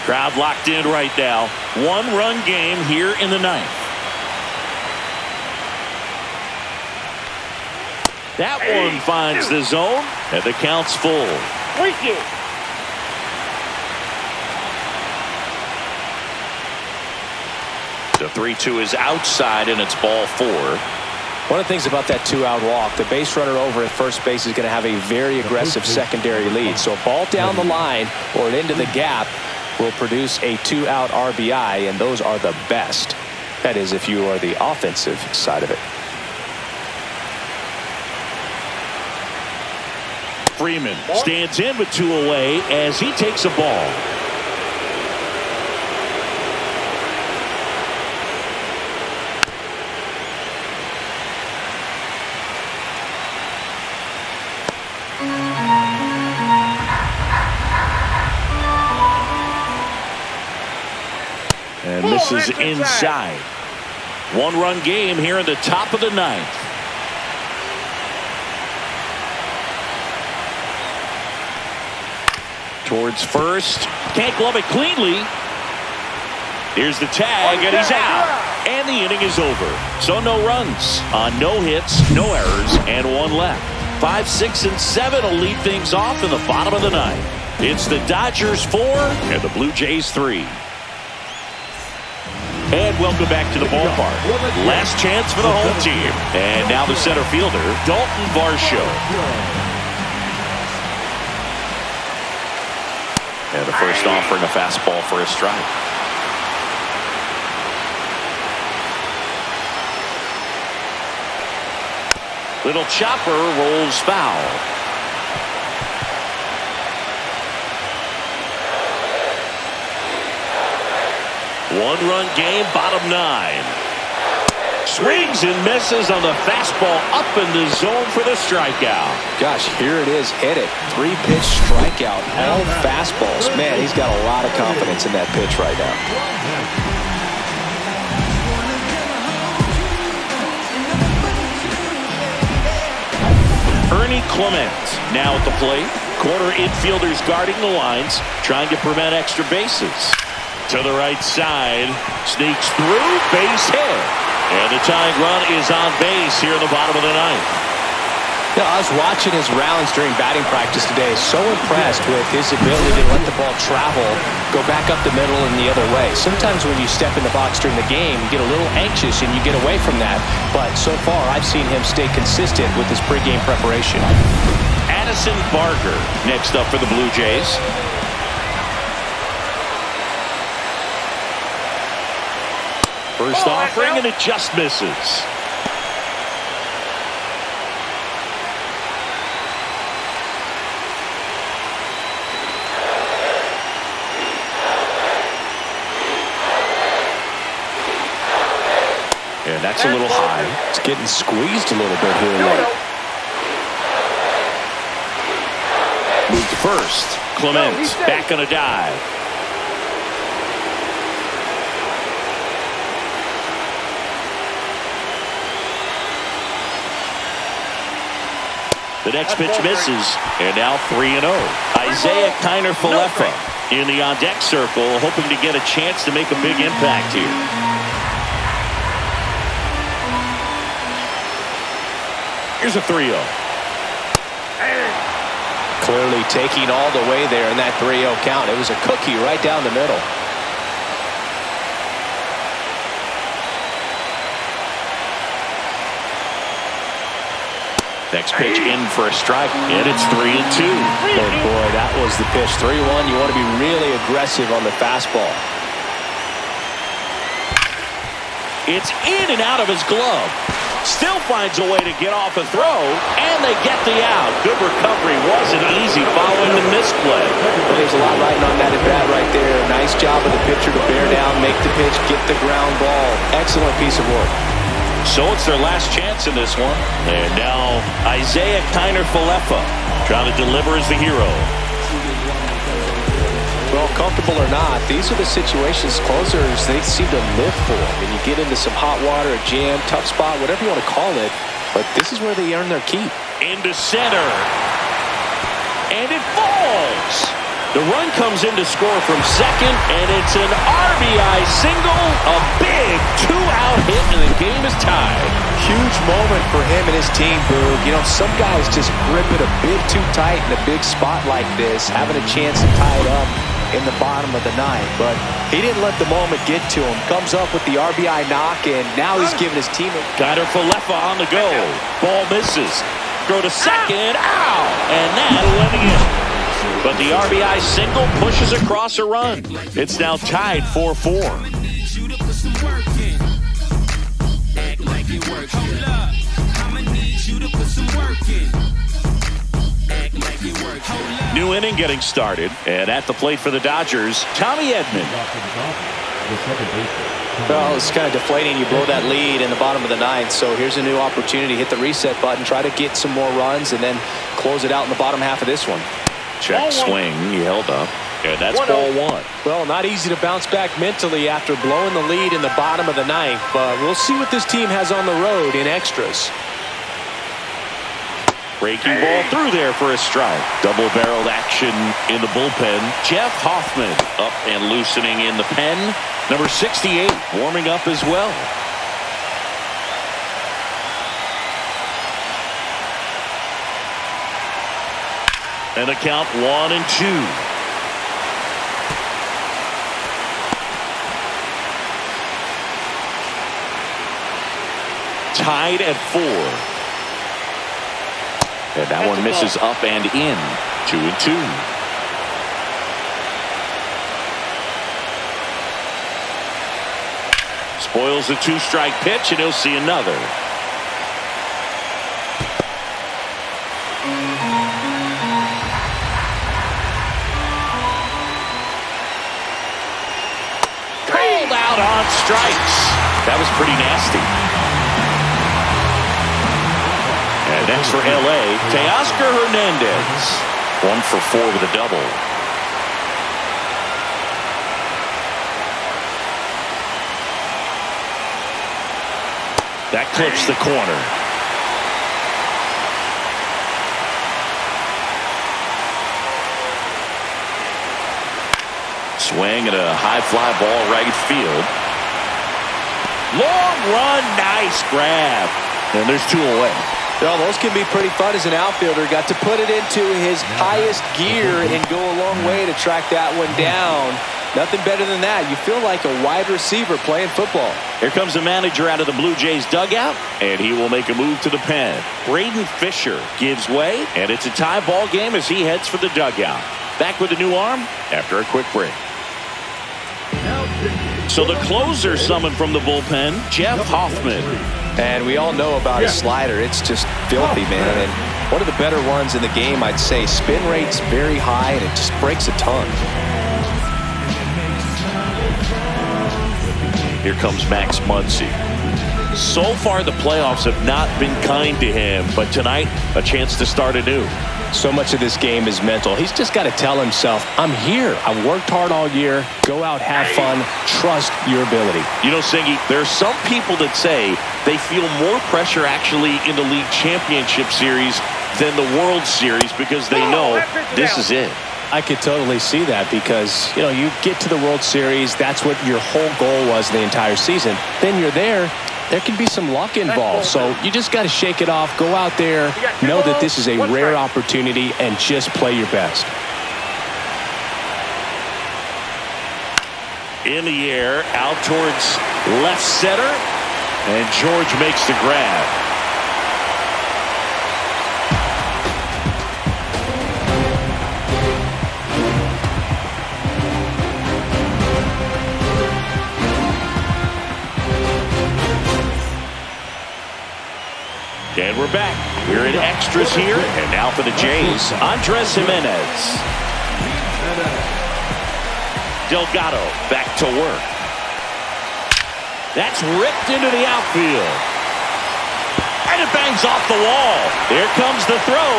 Crowd locked in right now. 1-run game here in the 9th. That one finds the zone, and the count's full. The 3-2 is outside, and it's ball 4. One of the things about that 2-out walk, the base runner over at first base is going to have a very aggressive secondary lead. So a ball down the line or into the gap will produce a 2-out RBI, and those are the best. That is, if you are the offensive side of it. Freeman stands in with 2 away as he takes a ball. And this is inside. 1-run game here in the top of the 9th. Towards first. Can't glove it cleanly. Here's the tag, and he's out. And the inning is over. So no runs on no hits, no errors, and 1 left. 5, 6, and 7 will lead things off in the bottom of the 9th. It's the Dodgers 4 and the Blue Jays 3. And welcome back to the ballpark. Last chance for the home team. And now the center fielder, Dalton Varsho. And the first offering a fastball for a strike. Little chopper rolls foul. One-run game, bottom 9. Swings and misses on the fastball up in the zone for the strikeout. Gosh, here it is, hit it. 3-pitch strikeout, all fastballs. Man, he's got a lot of confidence in that pitch right now. Ernie Clement now at the plate. Corner infielders guarding the lines, trying to prevent extra bases. To the right side, sneaks through, base hit. And the tying run is on base here in the bottom of the 9th. Yeah, I was watching his rounds during batting practice today. So impressed with his ability to let the ball travel, go back up the middle and the other way. Sometimes when you step in the box during the game, you get a little anxious and you get away from that. But so far, I've seen him stay consistent with his pregame preparation. Addison Barker next up for the Blue Jays. First offering, and it just misses. And that's a little high. It's getting squeezed a little bit here late. Move to first. Clement back on a dive. The next pitch misses, and now 3-0. Isaiah Kiner-Falefa in the on-deck circle, hoping to get a chance to make a big impact here. Here's a 3-0. Clearly taking all the way there in that 3-0 count. It was a cookie right down the middle. Next pitch in for a strike, and it's 3-2. Oh boy, that was the pitch. 3-1. You want to be really aggressive on the fastball. It's in and out of his glove. Still finds a way to get off a throw, and they get the out. Good recovery. Wasn't easy following the misplay. Well, there's a lot riding on that at bat right there. Nice job of the pitcher to bear down, make the pitch, get the ground ball. Excellent piece of work. So it's their last chance in this one. And now Isaiah Kiner-Falefa trying to deliver as the hero. Well, comfortable or not, these are the situations closers they seem to live for. I mean, you get into some hot water, a jam, tough spot, whatever you want to call it, but this is where they earn their keep. Into center. And it falls. The run comes in to score from second, and it's an RBI single. A big 2-out hit, and the game is tied. Huge moment for him and his team, Boog. You know, some guys just grip it a bit too tight in a big spot like this, having a chance to tie it up in the bottom of the 9th. But he didn't let the moment get to him. Comes up with the RBI knock, and now he's giving his team a... Kiner-Falefa on the go. Ball misses. Throw to second. Ow! And that'll end it. But the RBI single pushes across a run. It's now tied 4-4. Hold up, I'ma need you to put some work in. Act like New inning getting started, and at the plate for the Dodgers, Tommy Edman. The second baseman. Well, it's kind of deflating. You blow that lead in the bottom of the ninth, so here's a new opportunity. Hit the reset button, try to get some more runs, and then close it out in the bottom half of this one. Check swing, he held up, and that's ball one. Well, not easy to bounce back mentally after blowing the lead in the bottom of the ninth, but we'll see what this team has on the road in extras. Breaking ball through there for a strike. Double-barreled action in the bullpen. Jeff Hoffman up and loosening in the pen. Number 68 warming up as well. And the count 1-2. Tied at 4. And that one misses up and in. 2-2. Spoils a 2-strike pitch, and he'll see another. Called out on strikes. That was pretty nasty. And next for LA, Teoscar Hernandez. 1 for 4 with a double. That clips the corner. Swing and a high fly ball right field. Long run, nice grab. And there's 2 away. Well, those can be pretty fun as an outfielder. Got to put it into his highest gear and go a long way to track that one down. Nothing better than that. You feel like a wide receiver playing football. Here comes the manager out of the Blue Jays dugout, and he will make a move to the pen. Braden Fisher gives way, and it's a tie ball game as he heads for the dugout. Back with a new arm after a quick break. So the closer summoned from the bullpen, Jeff Hoffman. And we all know about his slider. It's just filthy, man. And one of the better ones in the game, I'd say. Spin rate's very high, and it just breaks a ton. Here comes Max Muncy. So far, the playoffs have not been kind to him, but tonight, a chance to start anew. So much of this game is mental. He's just got to tell himself, I'm here. I've worked hard all year. Go out, have fun, trust your ability. You know, Singy, there are some people that say they feel more pressure actually in the league championship series than the World Series because they know this is it. I could totally see that because, you know, you get to the World Series, that's what your whole goal was the entire season. Then you're there. There can be some luck involved, so you just got to shake it off, go out there, know that this is a rare opportunity, and just play your best. In the air, out towards left center, and George makes the grab. And we're back. We're in extras here. And now for the Jays, Andres Jimenez. Delgado back to work. That's ripped into the outfield. And it bangs off the wall. Here comes the throw.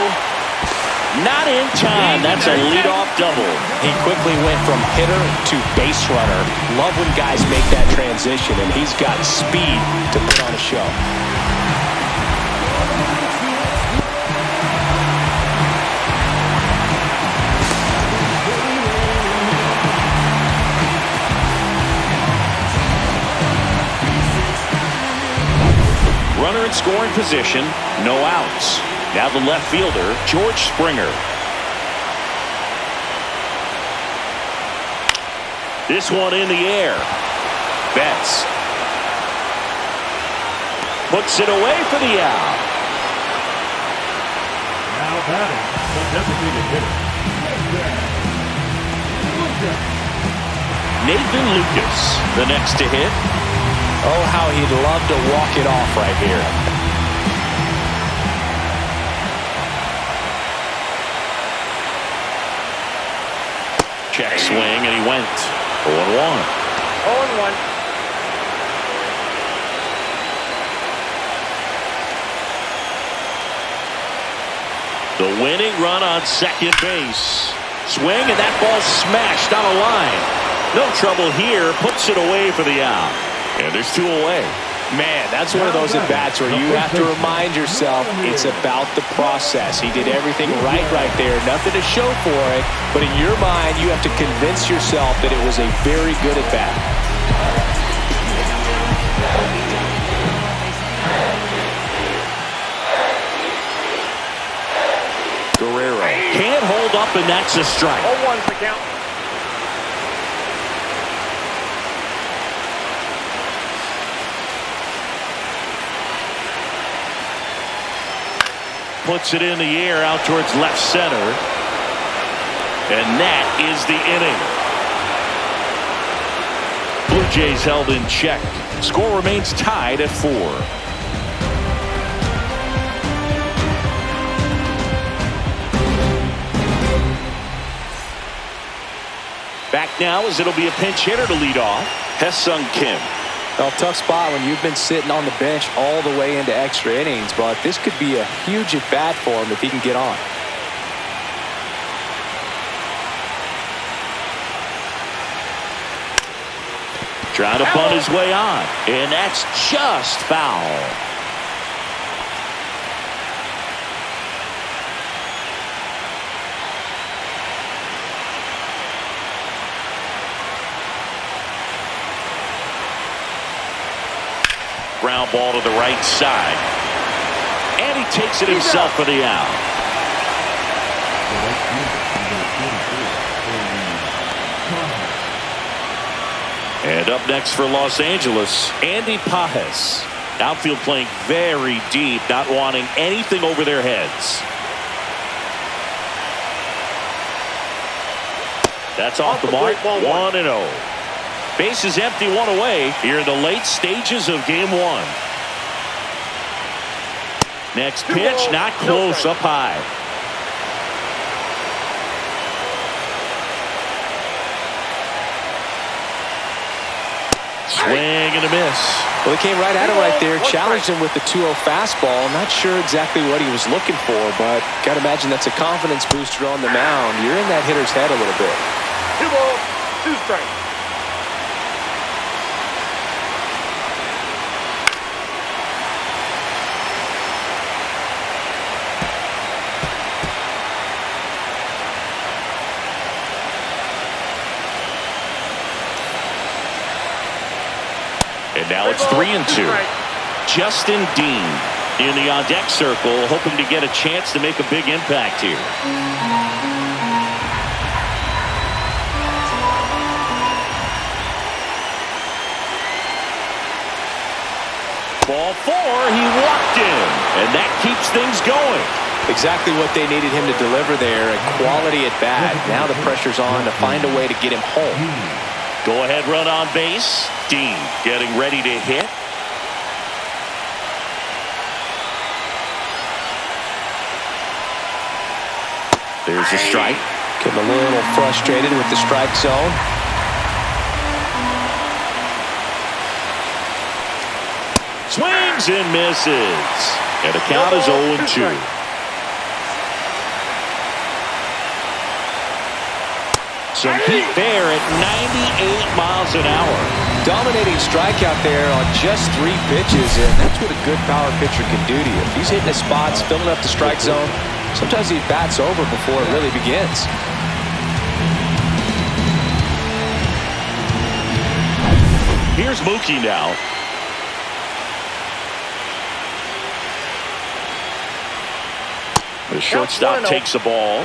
Not in time. That's a leadoff double. He quickly went from hitter to base runner. Love when guys make that transition, and he's got speed to put on a show. Runner in scoring position, no outs. Now the left fielder, George Springer. This one in the air. Betts puts it away for the out. Now batting, the designated hitter. Nathan Lucas, the next to hit. Oh, how he'd love to walk it off right here. Check swing, and he went 0-1. 0-1. The winning run on second base. Swing, and that ball smashed on a line. No trouble here. Puts it away for the out. And there's 2 away. Man, that's one of those at-bats where you have to remind yourself it's about the process. He did everything right there. Nothing to show for it. But in your mind, you have to convince yourself that it was a very good at-bat. Guerrero can't hold up, and that's a strike. 0-1's the count. Puts it in the air out towards left center. And that is the inning. Blue Jays held in check. Score remains tied at 4. Back now as it'll be a pinch hitter to lead off. Hesung Kim. Well, tough spot when you've been sitting on the bench all the way into extra innings, but this could be a huge at-bat for him if he can get on. Trying to punt his way on, and that's just foul. Ground ball to the right side. And he takes it himself for the out. And up next for Los Angeles, Andy Pajes. Outfield playing very deep, not wanting anything over their heads. That's off the mark, 1-0. Base is empty, 1 away here in the late stages of game 1. Next pitch, not close, up high. Swing and a miss. Well, he came right at him right there, challenged him with the 2-0 fastball. I'm not sure exactly what he was looking for, but got to imagine that's a confidence booster on the mound. You're in that hitter's head a little bit. 2 balls, 2 strikes. And now it's 3-2. Justin Dean in the on-deck circle, hoping to get a chance to make a big impact here. Ball 4, he walked in, and that keeps things going. Exactly what they needed him to deliver there, a quality at bat. Now the pressure's on to find a way to get him home. Go ahead run on base. Dean getting ready to hit. There's a strike. Getting a little frustrated with the strike zone. Swings and misses. And the count is 0-2. Some heat there at 98 miles an hour. Dominating strikeout there on just 3 pitches, and that's what a good power pitcher can do to you. If he's hitting his spots, filling up the strike zone, sometimes he bats over before it really begins. Here's Mookie now. The shortstop takes the ball.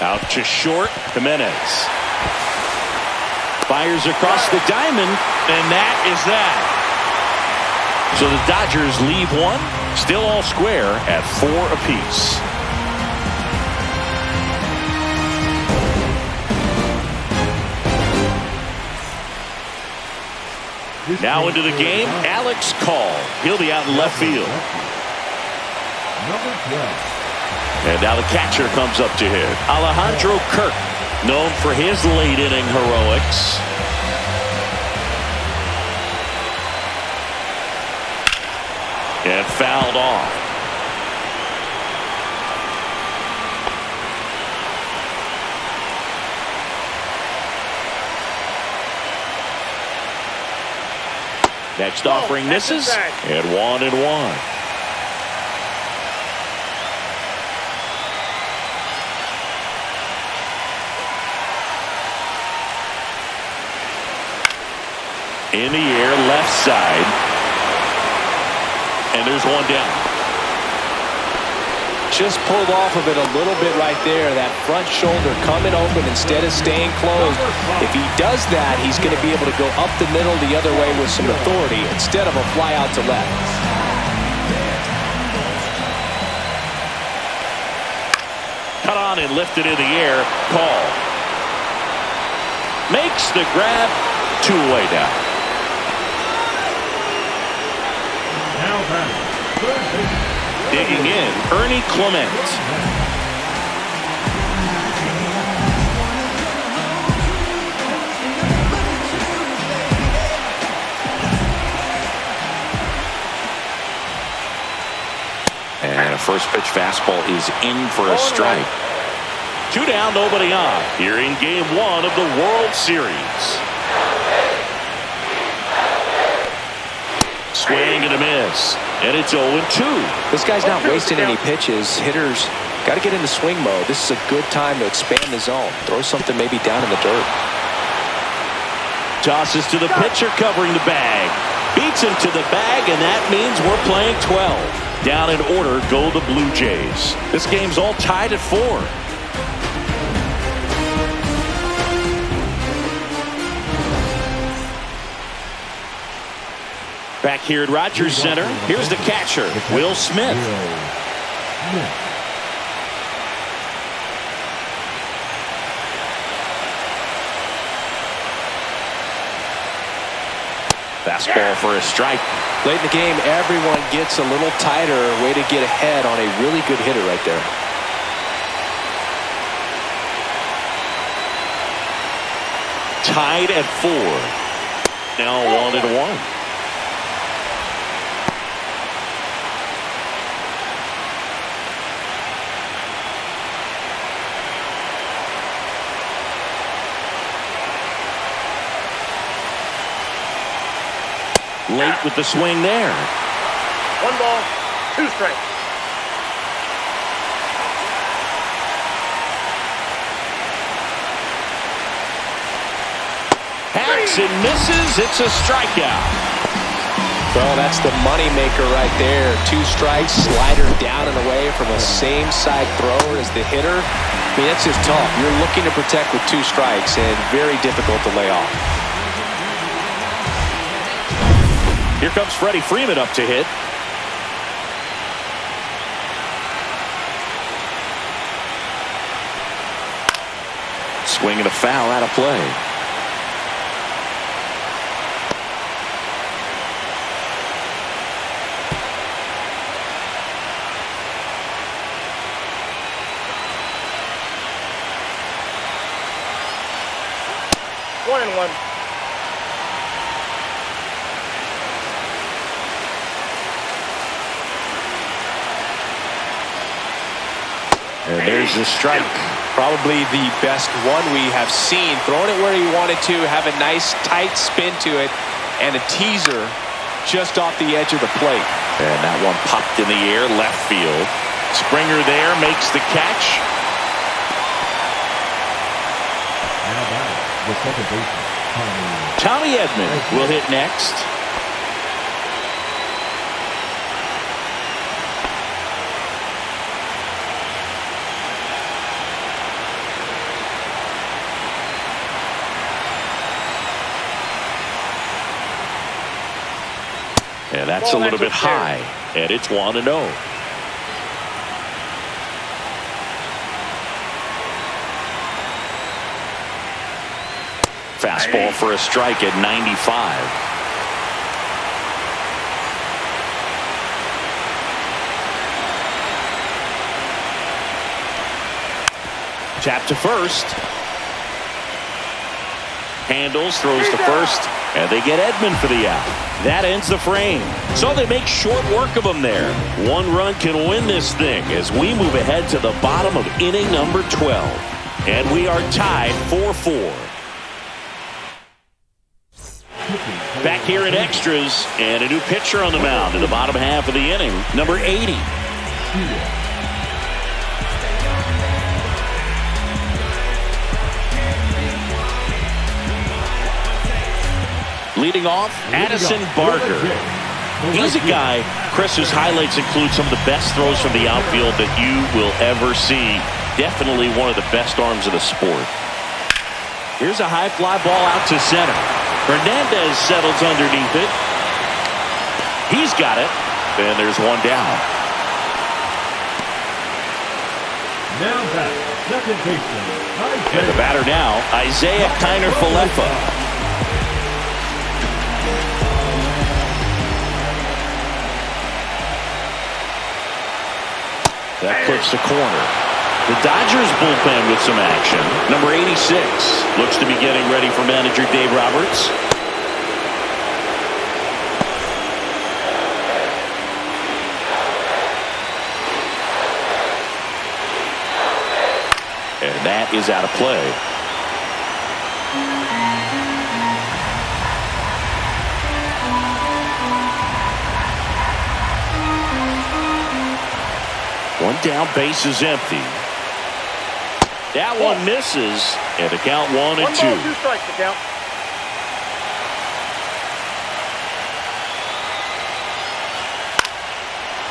Out to short, Jimenez. Fires across the diamond, and that is that. So the Dodgers leave 1, still all square at 4 apiece. Now into the game, Alex Call. He'll be out in left field. Number 12. And now the catcher comes up to hit. Alejandro Kirk, known for his late inning heroics. And fouled off. Next offering misses, and 1-1. In the air, left side. And there's one down. Just pulled off of it a little bit right there. That front shoulder coming open instead of staying closed. If he does that, he's going to be able to go up the middle the other way with some authority instead of a fly out to left. Cut on and lifted in the air. Call. Makes the grab. Two-way down. Now back. Third base. Digging in, Ernie Clement. And a first pitch fastball is in for a strike. 2 down, nobody on. Here in game 1 of the World Series. Swing and a miss. And it's 0-2. This guy's not wasting any pitches. Hitters got to get into swing mode. This is a good time to expand the zone. Throw something maybe down in the dirt. Tosses to the pitcher covering the bag. Beats him to the bag, and that means we're playing 12. Down in order go the Blue Jays. This game's all tied at 4. Back here at Rogers Center, here's the catcher, Will Smith. Fastball for a strike. Late in the game, everyone gets a little tighter. Way to get ahead on a really good hitter right there. Tied at 4. Now 1-1. Late with the swing there. 1 ball, 2 strikes. Hacks and misses. It's a strikeout. Well, that's the money maker right there. 2 strikes, slider down and away from a same side thrower as the hitter. I mean, that's just tough. You're looking to protect with 2 strikes and very difficult to lay off. Here comes Freddie Freeman up to hit. Swing and a foul out of play. One and one. And there's the strike. Probably the best one we have seen. Throwing it where he wanted to, have a nice tight spin to it, and a teaser just off the edge of the plate. And that one popped in the air, left field. Springer there makes the catch. Now back. The second baseman, Tommy Edman will hit next. And that's a little bit high, and it's 1-0. Fastball for a strike at 95. tap to first. Handles, throws to first, and they get Edman for the out. That ends the frame. So they make short work of them there. One run can win this thing as we move ahead to the bottom of inning number 12. And we are tied 4-4. Back here in extras, and a new pitcher on the mound in the bottom half of the inning, number 80. Leading off, Addison Barker. He's a guy, Chris, whose highlights include some of the best throws from the outfield that you will ever see. Definitely one of the best arms of the sport. Here's a high fly ball out to center. Hernandez settles underneath it. He's got it. And there's one down. Now back, second baseman. And the batter now, Isaiah Kiner-Falefa. That clips the corner. The Dodgers bullpen with some action. Number 86 looks to be getting ready for manager Dave Roberts. And that is out of play. One down, base is empty. That one misses, and the count 1-2. 1 ball, 2 strikes to count.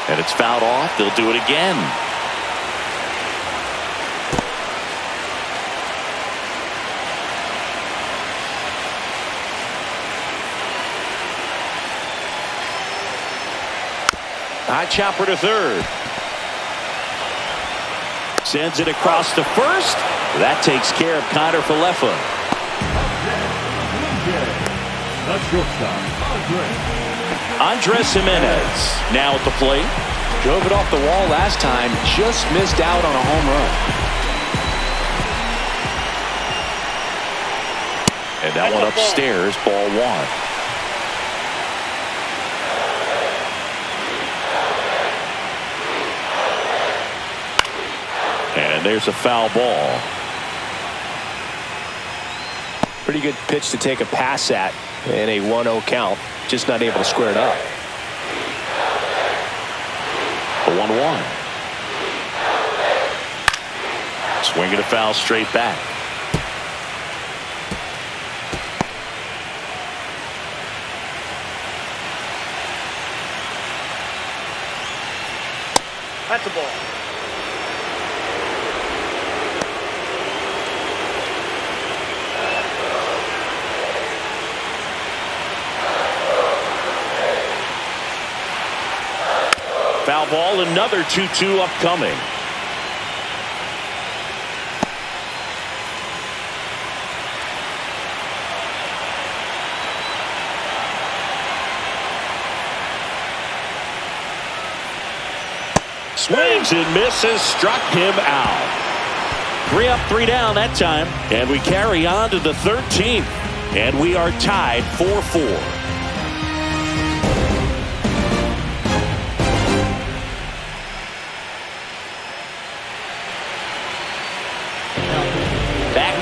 And it's fouled off. They'll do it again. High chopper to third. Sends it across to first. That takes care of Kiner-Falefa. That's shortstop, Andres Jimenez now at the plate. Drove it off the wall last time. Just missed out on a home run. And that one upstairs, ball 1. And there's a foul ball. Pretty good pitch to take a pass at in a 1-0 count. Just not able to square it up. The 1-1. Swinging a foul straight back. That's a ball. Foul ball, another 2-2 upcoming. Swings and misses, struck him out. 3 up, 3 down that time. And we carry on to the 13th. And we are tied 4-4.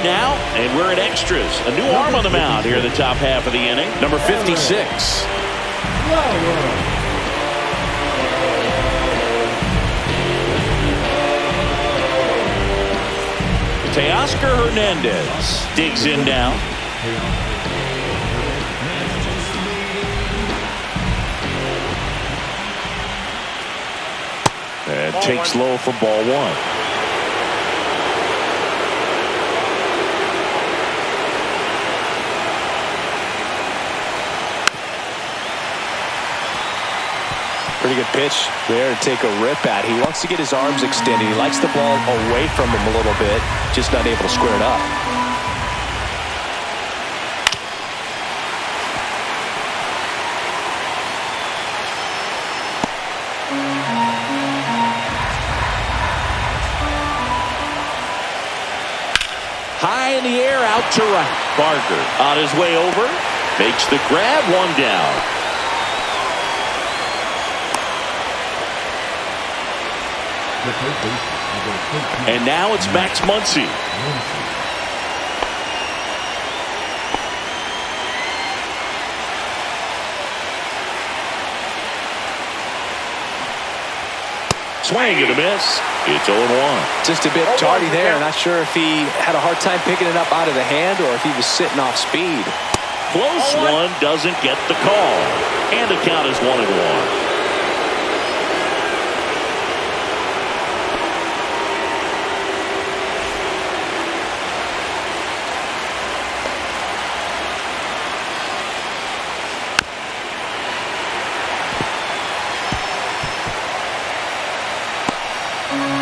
Now, and we're in extras. A new arm on the mound here in the top half of the inning. Number 56. Teoscar Hernandez digs in now. And takes low for ball 1. Pretty good pitch there to take a rip at. He wants to get his arms extended. He likes the ball away from him a little bit, just not able to square it up. High in the air, out to right. Barker on his way over. Makes the grab, one down. And now it's Max Muncy. Swing and a miss. It's 0-1. Just a bit tardy there. Not sure if he had a hard time picking it up out of the hand or if he was sitting off speed. Close one, doesn't get the call. And the count is 1-1.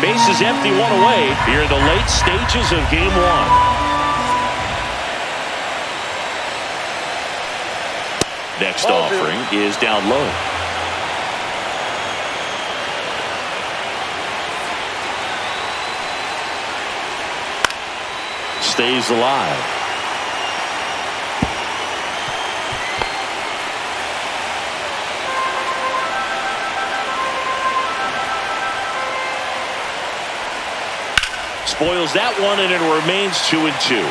Base is empty, one away here in the late stages of game one. Next offering is down low. Stays alive. Spoils that one, and it remains 2-2.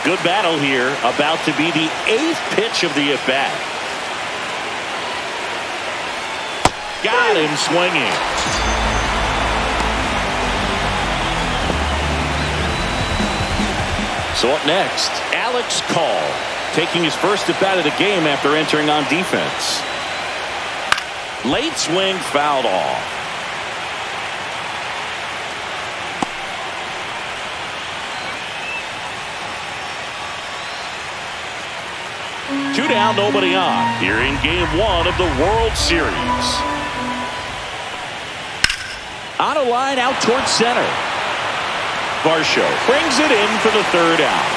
Good battle here, about to be the 8th pitch of the at-bat. Got him swinging. So up next, Alex Call, taking his first at bat of the game after entering on defense. Late swing, fouled off. Two down, nobody on. Here in game one of the World Series. On a line out towards center. Varsho brings it in for the third out.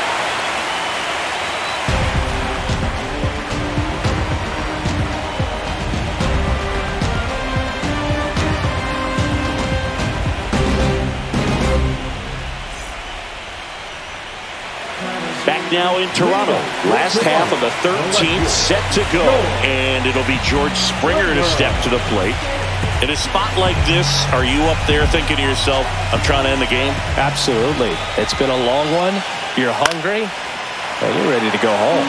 Back now in Toronto. Last half of the 13th set to go. And it'll be George Springer to step to the plate. In a spot like this, are you up there thinking to yourself, I'm trying to end the game? Absolutely. It's been a long one. You're hungry, and you're ready to go home.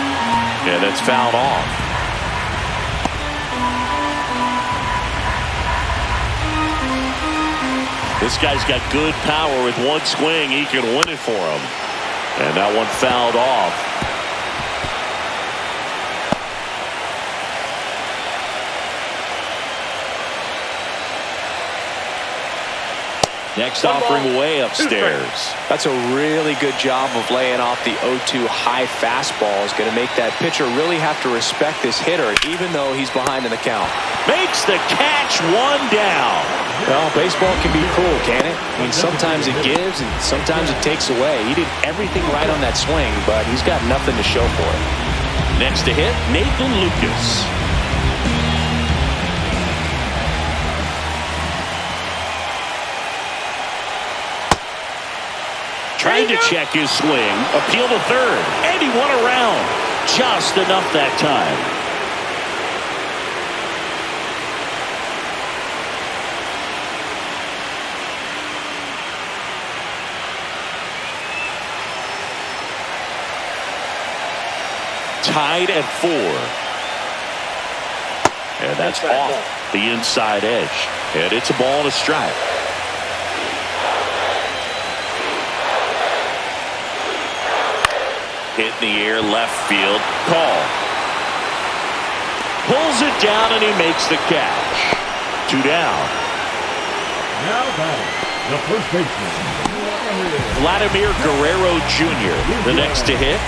Yeah, that's fouled off. This guy's got good power. With one swing, he can win it for him. And that one fouled off. Next offering way upstairs. That's a really good job of laying off the 0-2 high fastball. Is going to make that pitcher really have to respect this hitter, even though he's behind in the count. Makes the catch, one down. Well, baseball can be cruel, can't it? I mean, sometimes it gives and sometimes it takes away. He did everything right on that swing, but he's got nothing to show for it. Next to hit, Nathan Lucas. Trying to check his swing, appeal to third, and he won around. Just enough that time. Tied at 4. And that's off the inside edge. And it's a ball and a strike. Hit in the air, left field, call. Pulls it down and he makes the catch. 2 down. Now batting, the first baseman, Vladimir Guerrero Jr., the next to hit.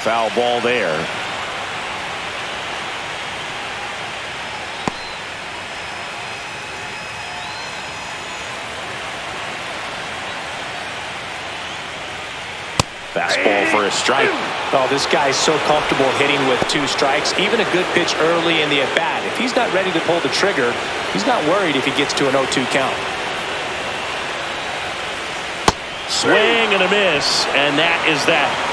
Foul ball there. fastball for a strike. Oh, this guy's so comfortable hitting with 2 strikes. Even a good pitch early in the at-bat. If he's not ready to pull the trigger, he's not worried if he gets to an 0-2 count. Swing and a miss, and that is that.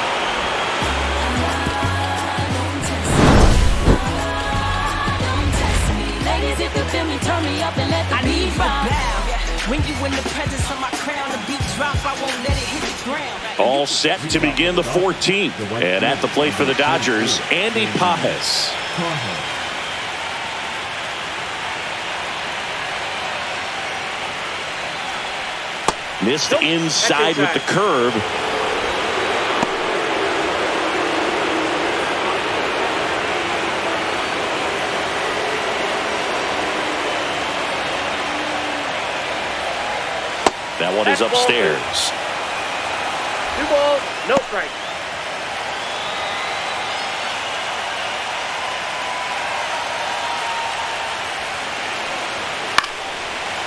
I need you to bow. When you in the presence of my crown, the beat drop, I won't let it hit the ground. All set to begin the 14th. And at the plate for the Dodgers, Andy Pajes. Missed inside with the curve. That one is upstairs. 2 balls, no strikes.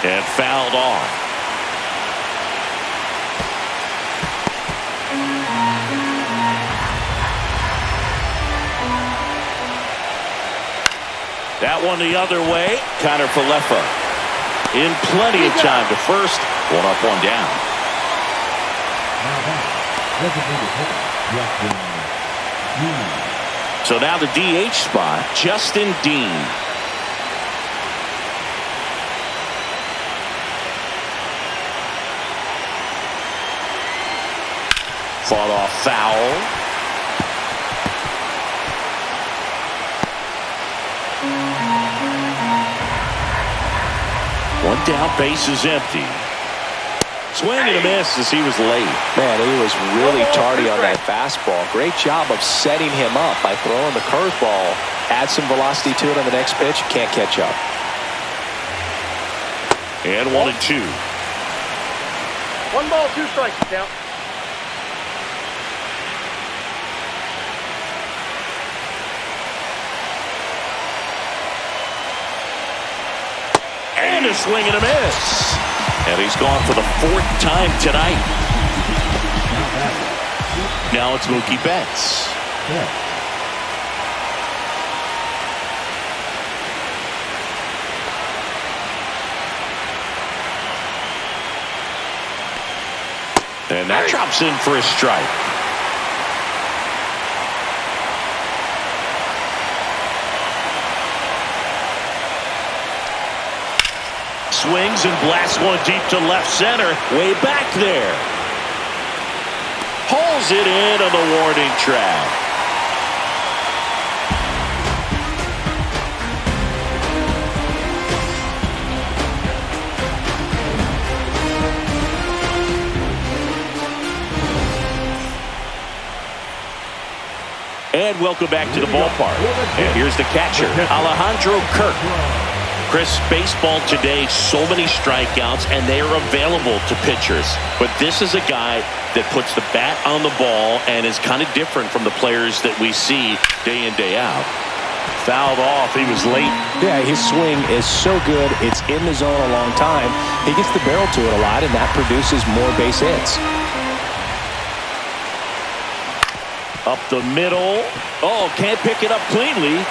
And fouled off. That one the other way. Connor Falefa in plenty of time to first. 1 up, 1 down. So now the DH spot, Justin Dean. Fought off foul. One down, base is empty. Swing and a miss as he was late. Man, he was really tardy on that fastball. Great job of setting him up by throwing the curveball. Add some velocity to it on the next pitch. Can't catch up. And 1-2. 1 ball, 2 strikes to count. And a swing and a miss. And he's gone for the 4th time tonight. Now it's Mookie Betts. And that drops in for a strike. Swings and blasts one deep to left center. Way back there. Pulls it in on the warning track. And welcome back to the ballpark. And here's the catcher, Alejandro Kirk. Chris, baseball today, so many strikeouts, and they are available to pitchers. But this is a guy that puts the bat on the ball and is kind of different from the players that we see day in, day out. Fouled off. He was late. Yeah, his swing is so good. It's in the zone a long time. He gets the barrel to it a lot, and that produces more base hits. Up the middle. Oh, can't pick it up cleanly.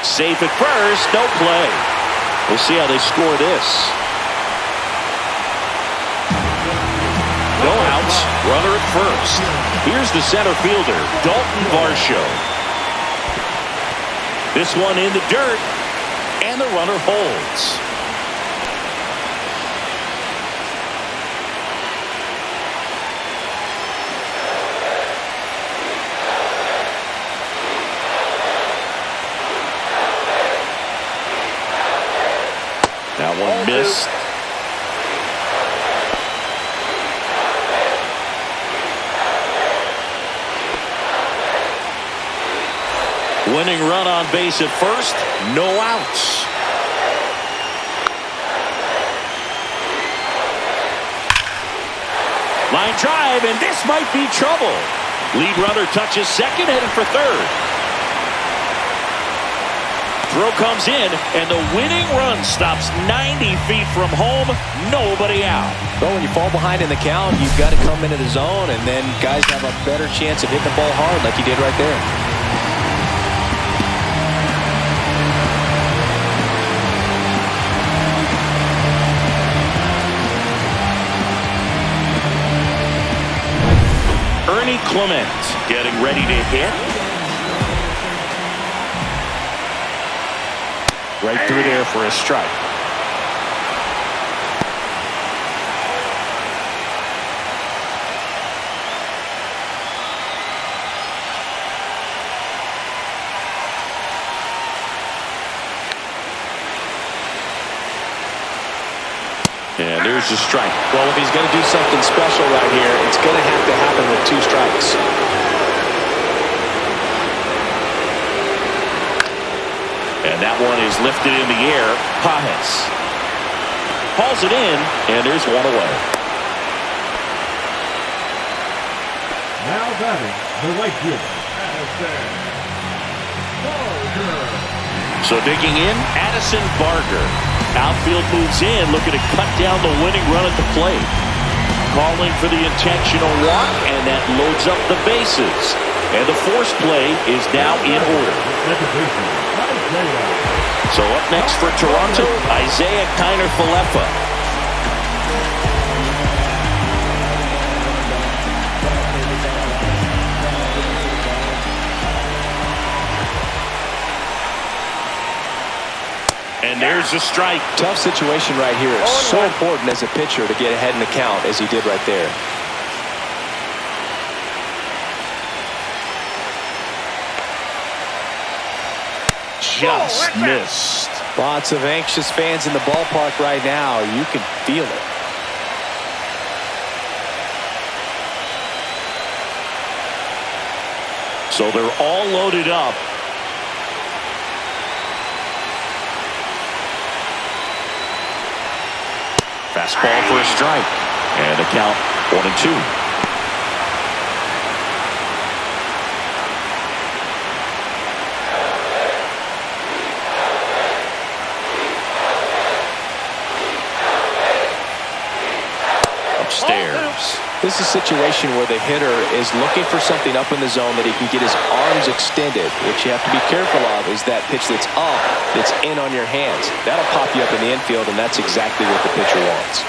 Safe at first, no play. We'll see how they score this. No outs, runner at first. Here's the center fielder, Dalton Varsho. This one in the dirt, and the runner holds. That one missed. Winning run on base at first, no outs. Line drive, and this might be trouble. Lead runner touches second, headed for third. throw comes in, and the winning run stops 90 feet from home. Nobody out. Well, when you fall behind in the count, you've got to come into the zone, and then guys have a better chance of hitting the ball hard like he did right there. Clement getting ready to hit. Right through there for a strike. And there's a strike. Well, if he's going to do something special right here, it's going to have to happen with 2 strikes. And that one is lifted in the air. Pajes hauls it in, and there's one away. Now batting, the right fielder, So digging in, Addison Barger. Outfield moves in, looking to cut down the winning run at the plate. Calling for the intentional walk, and that loads up the bases. And the force play is now in order. So up next for Toronto, Isaiah Kiner-Falefa. And there's a strike. Tough situation right here. It's so important as a pitcher to get ahead in the count as he did right there. Just missed. Lots of anxious fans in the ballpark right now. You can feel it. So they're all loaded up. Fastball for a strike. And a count 1-2. Upstairs. This is a situation where the hitter is looking for something up in the zone that he can get his arms extended. What you have to be careful of is that pitch that's up, that's in on your hands. That'll pop you up in the infield, and that's exactly what the pitcher wants.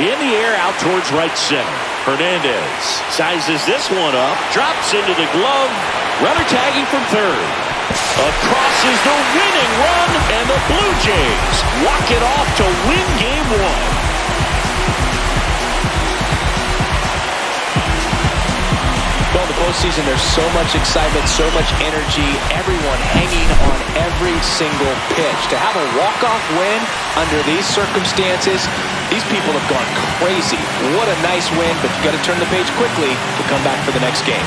In the air, out towards right center. Hernandez sizes this one up, drops into the glove. Runner tagging from third. Across is the winning run, and the Blue Jays walk it off to win Game 1. Well, in the postseason, there's so much excitement, so much energy, everyone hanging on every single pitch. To have a walk-off win under these circumstances, these people have gone crazy. What a nice win, but you got to turn the page quickly to come back for the next game.